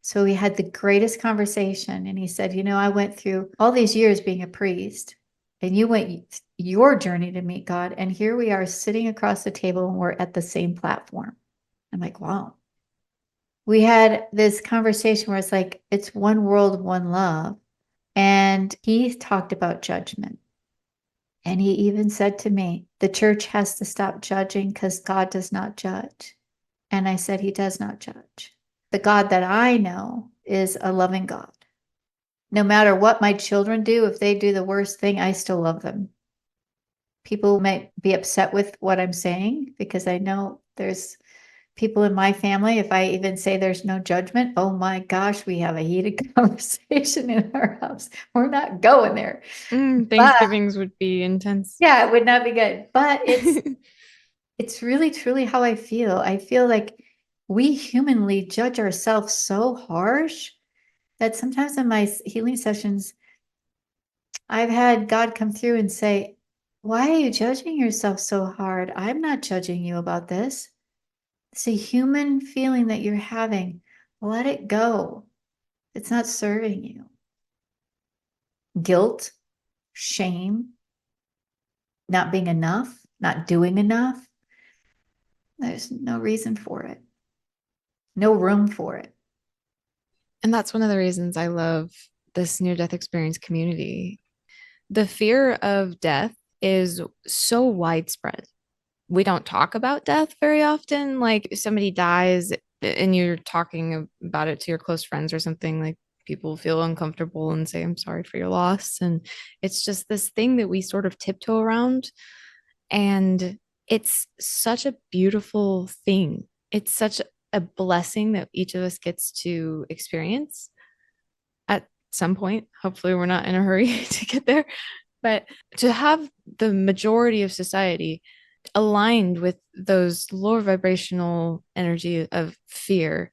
So we had the greatest conversation. And he said, you know, I went through all these years being a priest, and you went your journey to meet God. And here we are sitting across the table and we're at the same platform. I'm like, wow. We had this conversation where it's like, it's one world, one love. And he talked about judgment. And he even said to me, the church has to stop judging because God does not judge. And I said, he does not judge. The God that I know is a loving God. No matter what my children do, if they do the worst thing, I still love them. People might be upset with what I'm saying, because I know there's people in my family, if I even say there's no judgment, oh my gosh, we have a heated conversation in our house. We're not going there. But Thanksgivings would be intense. yeah, it would not be good. But it's really truly how I feel. I feel like we humanly judge ourselves so harsh that sometimes in my healing sessions, I've had God come through and say, Why are you judging yourself so hard? I'm not judging you about this. It's a human feeling that you're having. Let it go. It's not serving you. Guilt, shame, not being enough, not doing enough. There's no reason for it, no room for it. And that's one of the reasons I love this near death experience community. The fear of death is so widespread. We don't talk about death very often. Like if somebody dies and you're talking about it to your close friends or something, like people feel uncomfortable and say, I'm sorry for your loss. And it's just this thing that we sort of tiptoe around. And it's such a beautiful thing. It's such a blessing that each of us gets to experience at some point. Hopefully, we're not in a hurry to get there. But to have the majority of society aligned with those lower vibrational energy of fear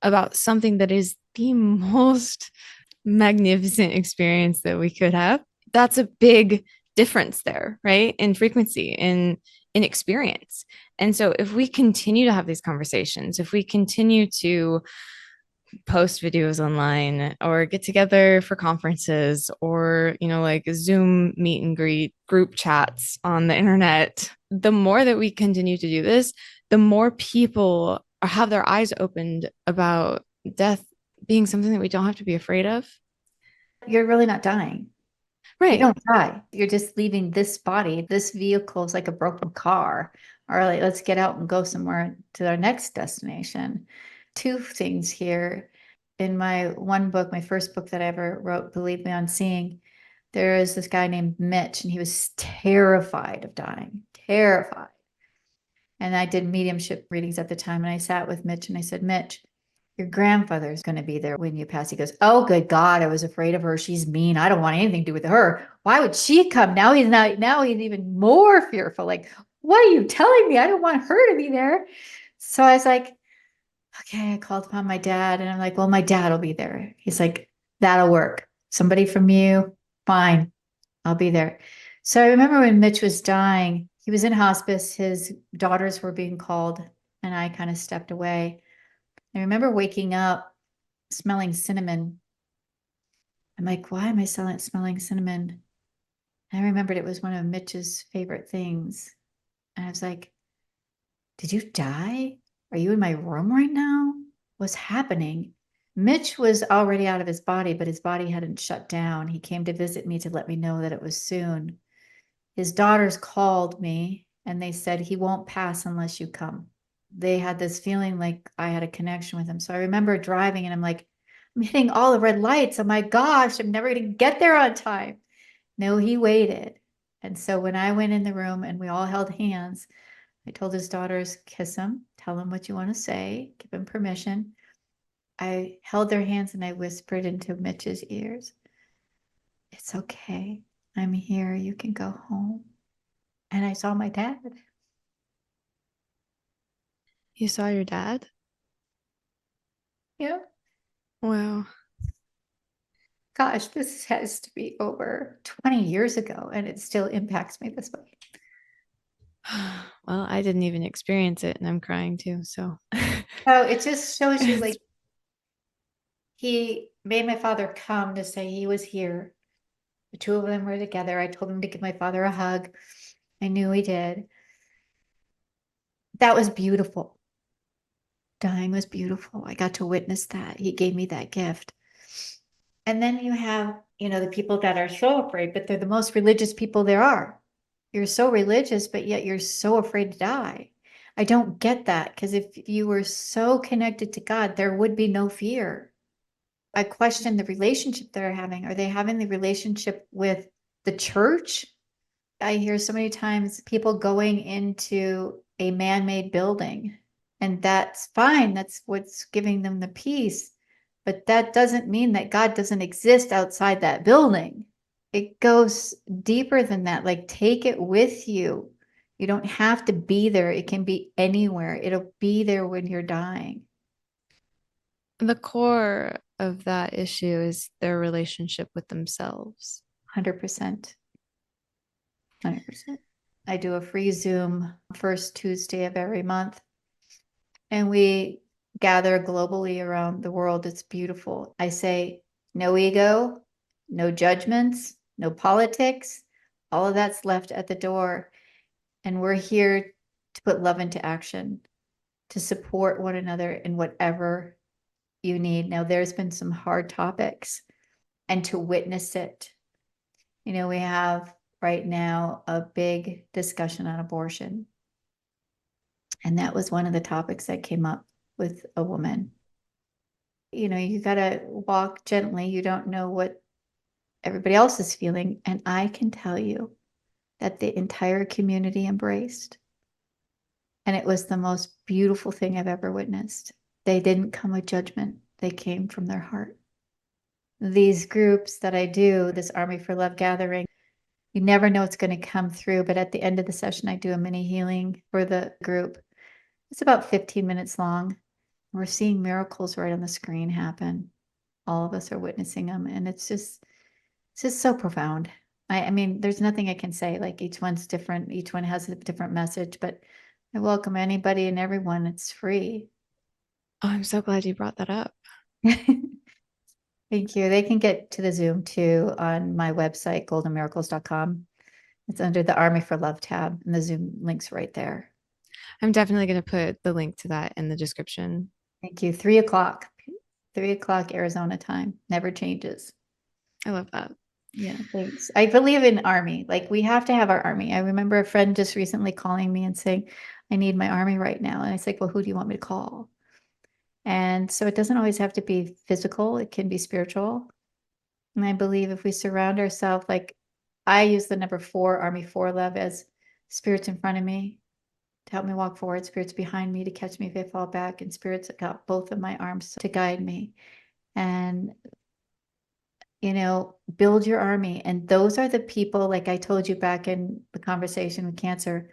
about something that is the most magnificent experience that we could have, that's a big difference there, right? In frequency, in experience. And so if we continue to have these conversations, if we continue to post videos online or get together for conferences or, like Zoom meet and greet group chats on the internet, the more that we continue to do this, the more people have their eyes opened about death being something that we don't have to be afraid of. You're really not dying. You Right. don't die. You're just leaving this body. This vehicle is like a broken car. Or like, let's get out and go somewhere to our next destination. Two things here. In my one book, my first book that I ever wrote, Believe Me on Seeing, there is this guy named Mitch, and he was terrified of dying, terrified. And I did mediumship readings at the time. And I sat with Mitch and I said, Mitch, your grandfather's going to be there when you pass. He goes, oh, good God, I was afraid of her. She's mean. I don't want anything to do with her. Why would she come? Now he's not, now he's even more fearful. Like, what are you telling me? I don't want her to be there. So I was like, okay, I called upon my dad and I'm like, well, my dad will be there. He's like, that'll work. Somebody from you, fine. I'll be there. So I remember when Mitch was dying, he was in hospice. His daughters were being called, and I kind of stepped away. I remember waking up smelling cinnamon. I'm like, why am I smelling cinnamon? And I remembered it was one of Mitch's favorite things. And I was like, did you die? Are you in my room right now? What's happening? Mitch was already out of his body, but his body hadn't shut down. He came to visit me to let me know that it was soon. His daughters called me and they said, he won't pass unless you come. They had this feeling like I had a connection with him. So I remember driving and I'm like, I'm hitting all the red lights. Oh my gosh, I'm never going to get there on time. No, he waited. And so when I went in the room and we all held hands, I told his daughters, kiss him, tell him what you want to say, give him permission. I held their hands and I whispered into Mitch's ears, it's okay. I'm here. You can go home. And I saw my dad. You saw your dad? Yeah. Wow. Gosh, this has to be over 20 years ago, and it still impacts me this way. Well, I didn't even experience it and I'm crying too. So So it just shows you it's like he made my father come to say he was here. The two of them were together. I told him to give my father a hug. I knew he did. That was beautiful. Dying was beautiful. I got to witness that. He gave me that gift. And then you have, the people that are so afraid, but they're the most religious people there are. You're so religious, but yet you're so afraid to die. I don't get that because if you were so connected to God, there would be no fear. I question the relationship they're having. Are they having the relationship with the church? I hear so many times people going into a man-made building, and that's fine. That's what's giving them the peace. But that doesn't mean that God doesn't exist outside that building. It goes deeper than that. Like, take it with you. You don't have to be there. It can be anywhere. It'll be there when you're dying. the core of that issue is their relationship with themselves. 100%. 100%. I do a free Zoom first Tuesday of every month, and we gather globally around the world. It's beautiful. I say no ego, no judgments, no politics. All of that's left at the door. And we're here to put love into action, to support one another in whatever you need. Now, there's been some hard topics, and to witness it. We have right now a big discussion on abortion. And that was one of the topics that came up with a woman. You got to walk gently. You don't know what everybody else is feeling. And I can tell you that the entire community embraced. And it was the most beautiful thing I've ever witnessed. They didn't come with judgment, they came from their heart. These groups that I do, this Army for Love gathering, you never know what's going to come through. But at the end of the session, I do a mini healing for the group. It's about 15 minutes long. We're seeing miracles right on the screen happen. All of us are witnessing them. And it's just so profound. I mean, there's nothing I can say. Like, each one's different. Each one has a different message, but I welcome anybody and everyone. It's free. Oh, I'm so glad you brought that up. Thank you. They can get to the Zoom too on my website, goldenmiracles.com. It's under the Army for Love tab, and the Zoom link's right there. I'm definitely going to put the link to that in the description. Thank you. 3 o'clock Arizona time. Never changes. I love that. Yeah, thanks. I believe in Army. Like, we have to have our Army. I remember a friend just recently calling me and saying, I need my Army right now. And I said, well, who do you want me to call? And so it doesn't always have to be physical. It can be spiritual. And I believe if we surround ourselves, like, I use the number 4, Army 4 Love, as spirits in front of me to help me walk forward, spirits behind me to catch me if I fall back, and spirits that got both of my arms to guide me. And build your army. And those are the people, like I told you back in the conversation with cancer,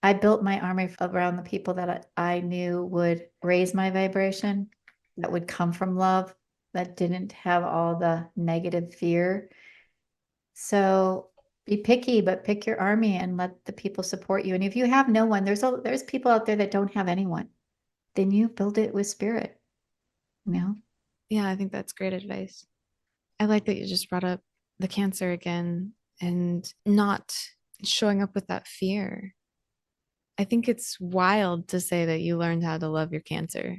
I built my army around the people that I knew would raise my vibration, that would come from love, that didn't have all the negative fear. So be picky, but pick your army and let the people support you. And if you have no one, there's people out there that don't have anyone, then you build it with spirit. Yeah, I think that's great advice. I like that you just brought up the cancer again and not showing up with that fear. I think it's wild to say that you learned how to love your cancer.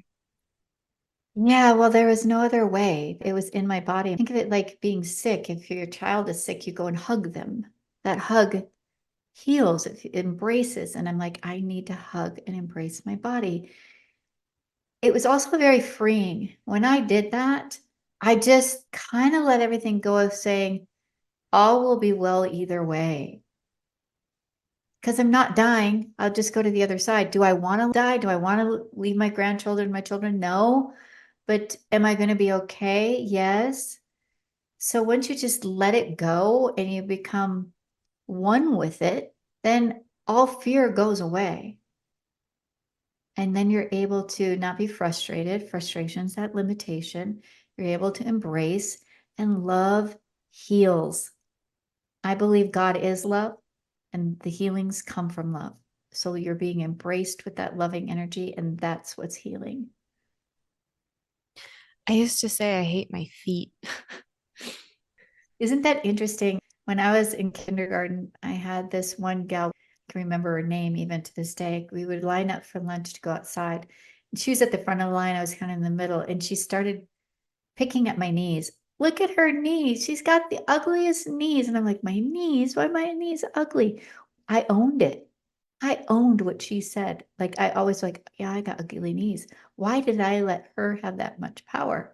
Yeah, well, there was no other way. It was in my body. Think of it like being sick. If your child is sick, you go and hug them. That hug heals, it embraces. And I'm like, I need to hug and embrace my body. It was also very freeing. When I did that, I just kind of let everything go of saying, all will be well either way. Because I'm not dying. I'll just go to the other side. Do I want to die? Do I want to leave my grandchildren, my children? No. But am I going to be okay? Yes. So once you just let it go and you become one with it, then all fear goes away. And then you're able to not be frustrated. Frustration's that limitation. You're able to embrace, and love heals. I believe God is love, and the healings come from love. So you're being embraced with that loving energy, and that's what's healing. I used to say I hate my feet. Isn't that interesting? When I was in kindergarten, I had this one gal, I can remember her name even to this day. We would line up for lunch to go outside. She was at the front of the line. I was kind of in the middle, and she started picking at my knees. Look at her knees. She's got the ugliest knees. And I'm like, my knees? Why are my knees ugly? I owned it. I owned what she said. Like, I always like, yeah, I got ugly knees. Why did I let her have that much power?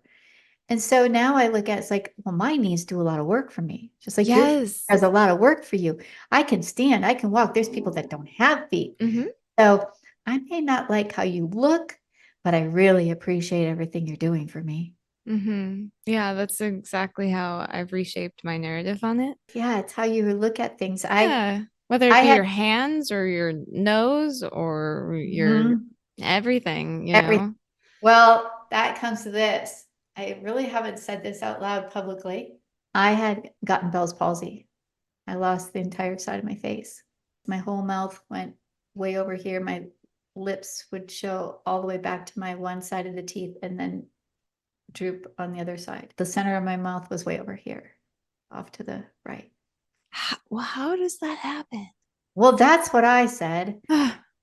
And so now I look at it's like, well, my knees do a lot of work for me. Just like your feet Yes. has a lot of work for you. I can stand, I can walk. There's people that don't have feet. Mm-hmm. So I may not like how you look, but I really appreciate everything you're doing for me. Mm-hmm. Yeah, that's exactly how I've reshaped my narrative on it. Yeah, it's how you look at things. Yeah, whether it I be had your hands or your nose or your mhm, everything, everything. Well, that comes to this. I really haven't said this out loud publicly. I had gotten Bell's palsy. I lost the entire side of my face. My whole mouth went way over here. My lips would show all the way back to my one side of the teeth and then droop on the other side. The center of my mouth was way over here, off to the right. How does that happen? Well, that's what I said.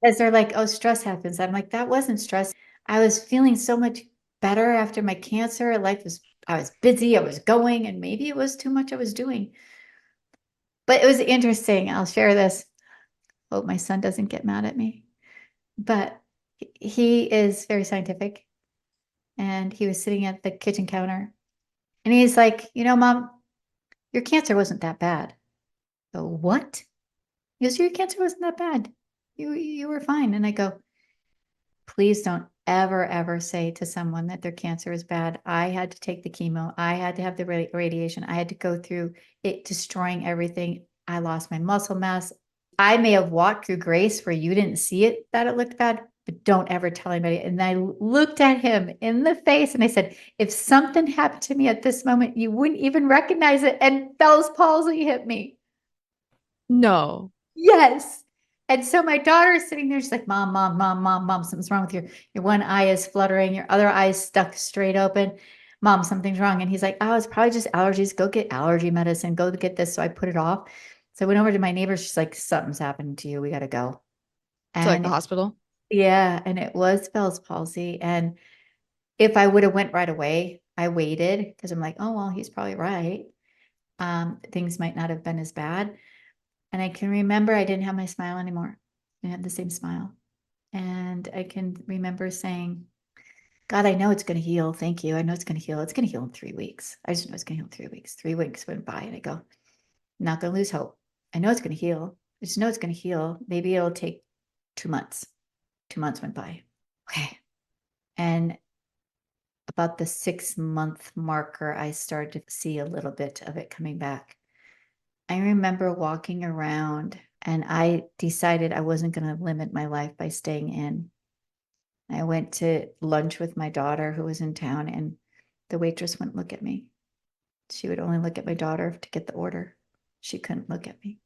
As they're like, oh, stress happens. I'm like, that wasn't stress. I was feeling so much better after my cancer. I was busy, I was going, and maybe it was too much I was doing. But it was interesting. I'll share this. Hope my son doesn't get mad at me. But he is very scientific. And he was sitting at the kitchen counter. And he's like, Mom, your cancer wasn't that bad. So what? He goes, your cancer wasn't that bad. You were fine. And I go, please don't ever say to someone that their cancer is bad. I had to take the chemo. I had to have the radiation. I had to go through it, destroying everything. I lost my muscle mass. I may have walked through grace where you didn't see it, that it looked bad, but don't ever tell anybody. And I looked at him in the face and I said, if something happened to me at this moment, you wouldn't even recognize it. And Bell's palsy hit me. No. Yes. And so my daughter is sitting there, she's like, Mom, something's wrong with your one eye is fluttering, your other eye is stuck straight open. Mom, something's wrong. And he's like, oh, it's probably just allergies. Go get allergy medicine. Go get this. So I put it off. So I went over to my neighbor. She's like, something's happened to you. We got to go. To like And the hospital? yeah, and it was Bell's palsy. And if I would have went right away, I waited because I'm like, oh, well, he's probably right. Things might not have been as bad. And I can remember I didn't have my smile anymore. I didn't have the same smile. And I can remember saying, God, I know it's going to heal. Thank you. I know it's going to heal. It's going to heal in 3 weeks. I just know it's going to heal in 3 weeks. 3 weeks went by and I go, I'm not going to lose hope. I know it's going to heal. I just know it's going to heal. Maybe it'll take 2 months. 2 months went by. Okay. And about the 6-month marker, I started to see a little bit of it coming back. I remember walking around and I decided I wasn't going to limit my life by staying in. I went to lunch with my daughter who was in town and the waitress wouldn't look at me. She would only look at my daughter to get the order. She couldn't look at me.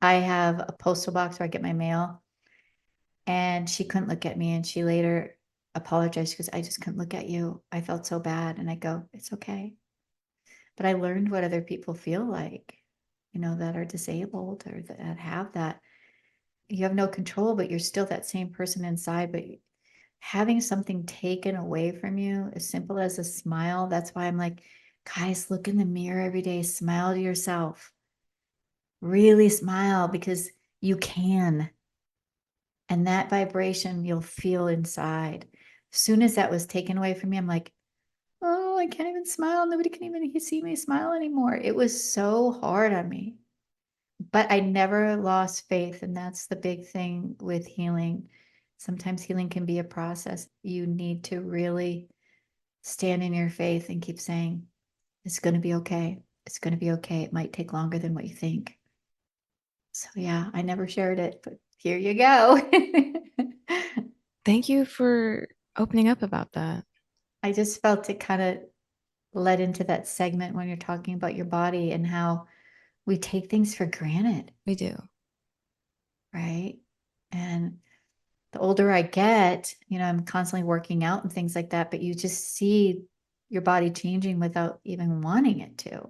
I have a postal box where I get my mail and she couldn't look at me. And she later apologized because I just couldn't look at you. I felt so bad. And I go, it's okay. But I learned what other people feel like, that are disabled or that have that. You have no control, but you're still that same person inside. But having something taken away from you, as simple as a smile, that's why I'm like, guys, look in the mirror every day, smile to yourself. Really smile because you can. And that vibration you'll feel inside. As soon as that was taken away from me, I'm like, oh, I can't even smile. Nobody can even see me smile anymore. It was so hard on me. But I never lost faith. And that's the big thing with healing. Sometimes healing can be a process. You need to really stand in your faith and keep saying, it's going to be okay. It's going to be okay. It might take longer than what you think. So yeah, I never shared it, but here you go. Thank you for opening up about that. I just felt it kind of led into that segment when you're talking about your body and how we take things for granted. We do. Right. And the older I get, I'm constantly working out and things like that, but you just see your body changing without even wanting it to.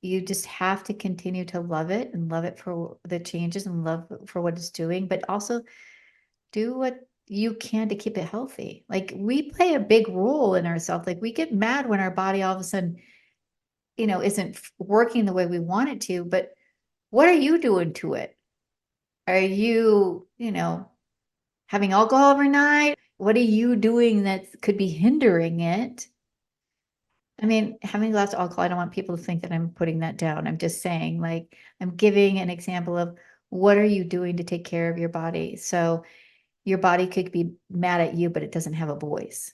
You just have to continue to love it and love it for the changes and love for what it's doing, but also do what you can to keep it healthy. Like we play a big role in ourselves. Like we get mad when our body all of a sudden, isn't working the way we want it to, but what are you doing to it? Are you, having alcohol every night? What are you doing that could be hindering it? I mean, having a glass of alcohol, I don't want people to think that I'm putting that down. I'm just saying, like, I'm giving an example of what are you doing to take care of your body? So your body could be mad at you, but it doesn't have a voice.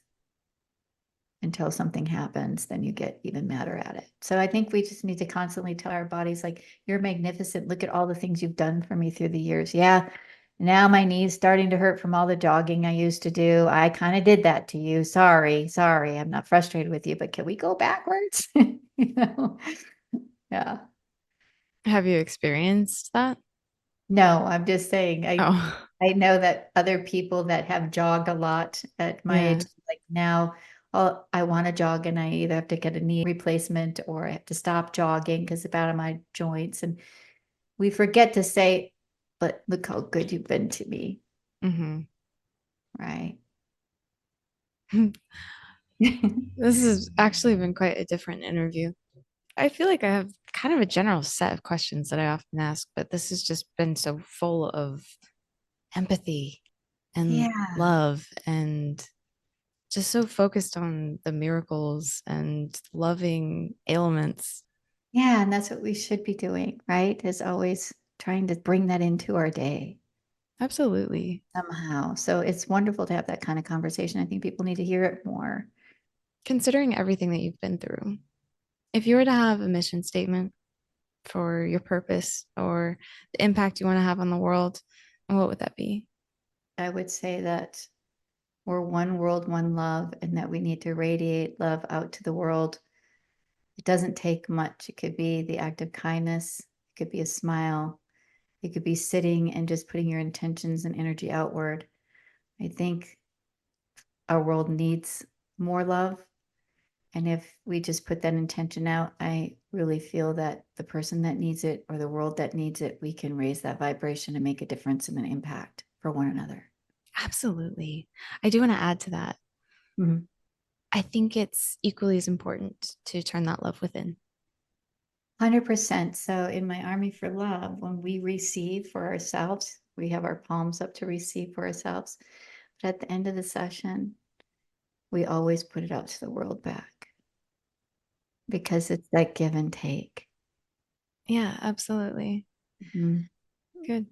Until something happens, then you get even madder at it. So I think we just need to constantly tell our bodies, like, you're magnificent. Look at all the things you've done for me through the years. Yeah. Now my knee's starting to hurt from all the jogging I used to do. I kind of did that to you. Sorry. I'm not frustrated with you, but can we go backwards? Yeah. Have you experienced that? No, I'm just saying, Oh, I know that other people that have jogged a lot at my yeah. age, like now, oh, I want to jog and I either have to get a knee replacement or I have to stop jogging because it's bad on my joints. And we forget to say, but look how good you've been to me, Hmm. right? This has actually been quite a different interview. I feel like I have kind of a general set of questions that I often ask, but this has just been so full of empathy and Yeah. love and just so focused on the miracles and loving ailments. Yeah. And that's what we should be doing, right? Is always trying to bring that into our day Absolutely. somehow. So it's wonderful to have that kind of conversation. I think people need to hear it more. Considering everything that you've been through, if you were to have a mission statement for your purpose or the impact you want to have on the world, what would that be? I would say that we're one world, one love, and that we need to radiate love out to the world. It doesn't take much. It could be the act of kindness, it could be a smile, it could be sitting and just putting your intentions and energy outward. I think our world needs more love. And if we just put that intention out, I really feel that the person that needs it or the world that needs it, we can raise that vibration and make a difference and an impact for one another. Absolutely. I do want to add to that. Mhm. I think it's equally as important to turn that love within. 100%. So in my Army for Love, when we receive for ourselves, we have our palms up to receive for ourselves. But at the end of the session, we always put it out to the world back because it's that give and take. Yeah, absolutely. Mhm. Good.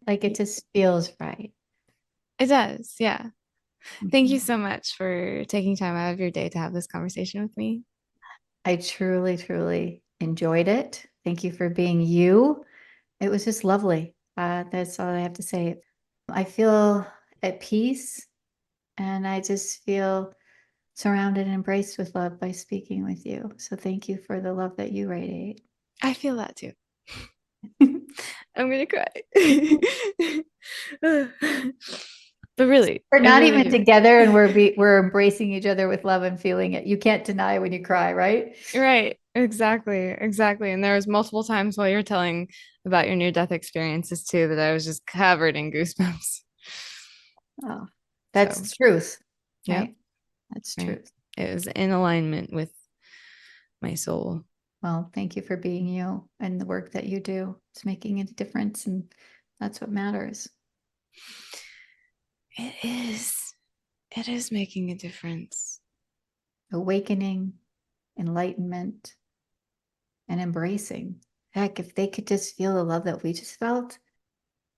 Like it just feels right. It does. Yeah. Thank you Mhm. so much for taking time out of your day to have this conversation with me. I truly, truly enjoyed it. Thank you for being you. It was just lovely. That's all I have to say. I feel at peace and I just feel surrounded and embraced with love by speaking with you. So thank you for the love that you radiate. I feel that too. I'm gonna cry. But really, We're I not really even do. together and we're embracing each other with love and feeling it. You can't deny when you cry, right? Right. Exactly. Exactly. And there was multiple times while you're telling about your near-death experiences too that I was just covered in goosebumps. Oh, So, that's truth, yep. right? That's Right. truth. It was in alignment with my soul. Well, thank you for being you and the work that you do. It's making a difference and that's what matters. It is. It is making a difference. Awakening, enlightenment, and embracing. Heck, if they could just feel the love that we just felt,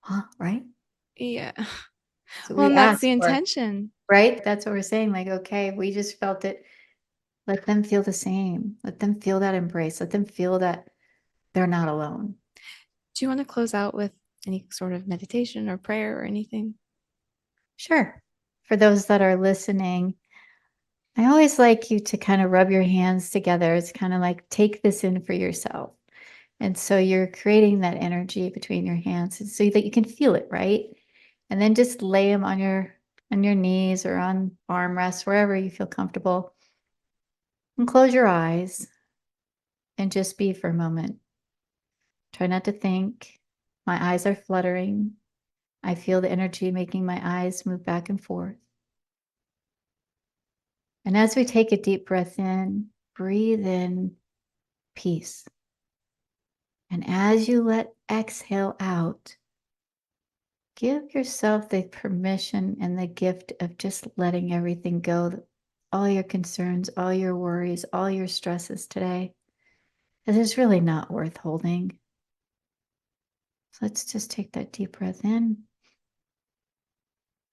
huh, right? Yeah. So Well, we and that's the asked for, intention. right? That's what we're saying. Like, okay, we just felt it. Let them feel the same. Let them feel that embrace. Let them feel that they're not alone. Do you want to close out with any sort of meditation or prayer or anything? Sure. For those that are listening, I always like you to kind of rub your hands together. It's kind of like take this in for yourself. And so you're creating that energy between your hands so that you can feel it, right? And then just lay them on your knees or on armrests, wherever you feel comfortable. And close your eyes and just be for a moment. Try not to think. My eyes are fluttering. I feel the energy making my eyes move back and forth. And as we take a deep breath in, breathe in peace. And as you let exhale out, give yourself the permission and the gift of just letting everything go, all your concerns, all your worries, all your stresses today. It is really not worth holding. So let's just take that deep breath in.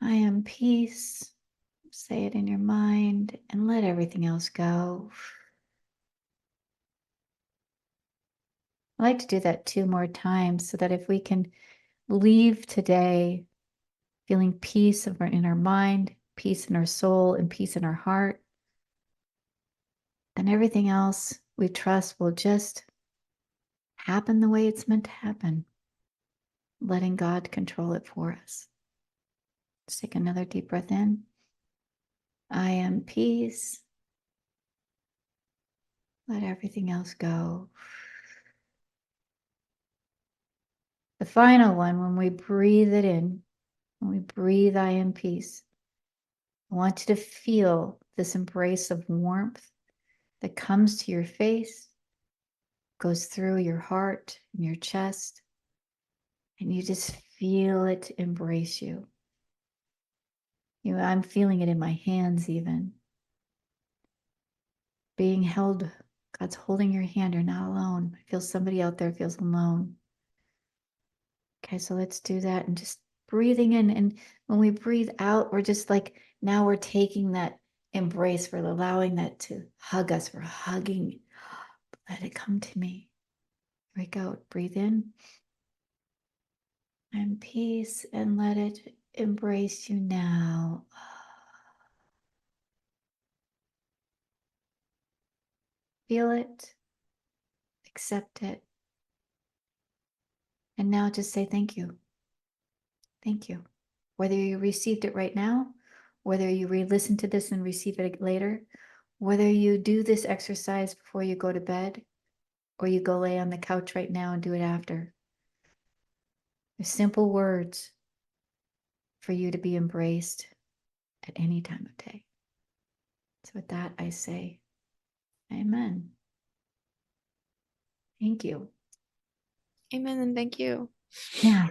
I am peace. Say it in your mind and let everything else go. I like to do that 2 more times so that if we can leave today feeling peace in our mind, peace in our soul, and peace in our heart, then everything else we trust will just happen the way it's meant to happen. Letting God control it for us. Let's take another deep breath in. I am peace. Let everything else go. The final one, when we breathe it in, when we breathe, I am peace, I want you to feel this embrace of warmth that comes to your face, goes through your heart and your chest, and you just feel it embrace you. I'm feeling it in my hands even. Being held, God's holding your hand, you're not alone. I feel somebody out there feels alone. Okay, so let's do that and just breathing in. And when we breathe out, we're just like, now we're taking that embrace, we're allowing that to hug us, we're hugging. Let it come to me. Break out, breathe in. And peace, and let it embrace you now. Feel it, accept it. And now just say thank you. Thank you. Whether you received it right now, whether you re-listen to this and receive it later, whether you do this exercise before you go to bed, or you go lay on the couch right now and do it after. They're simple words for you to be embraced at any time of day. So with that, I say, amen. Thank you. Amen and thank you. Yeah.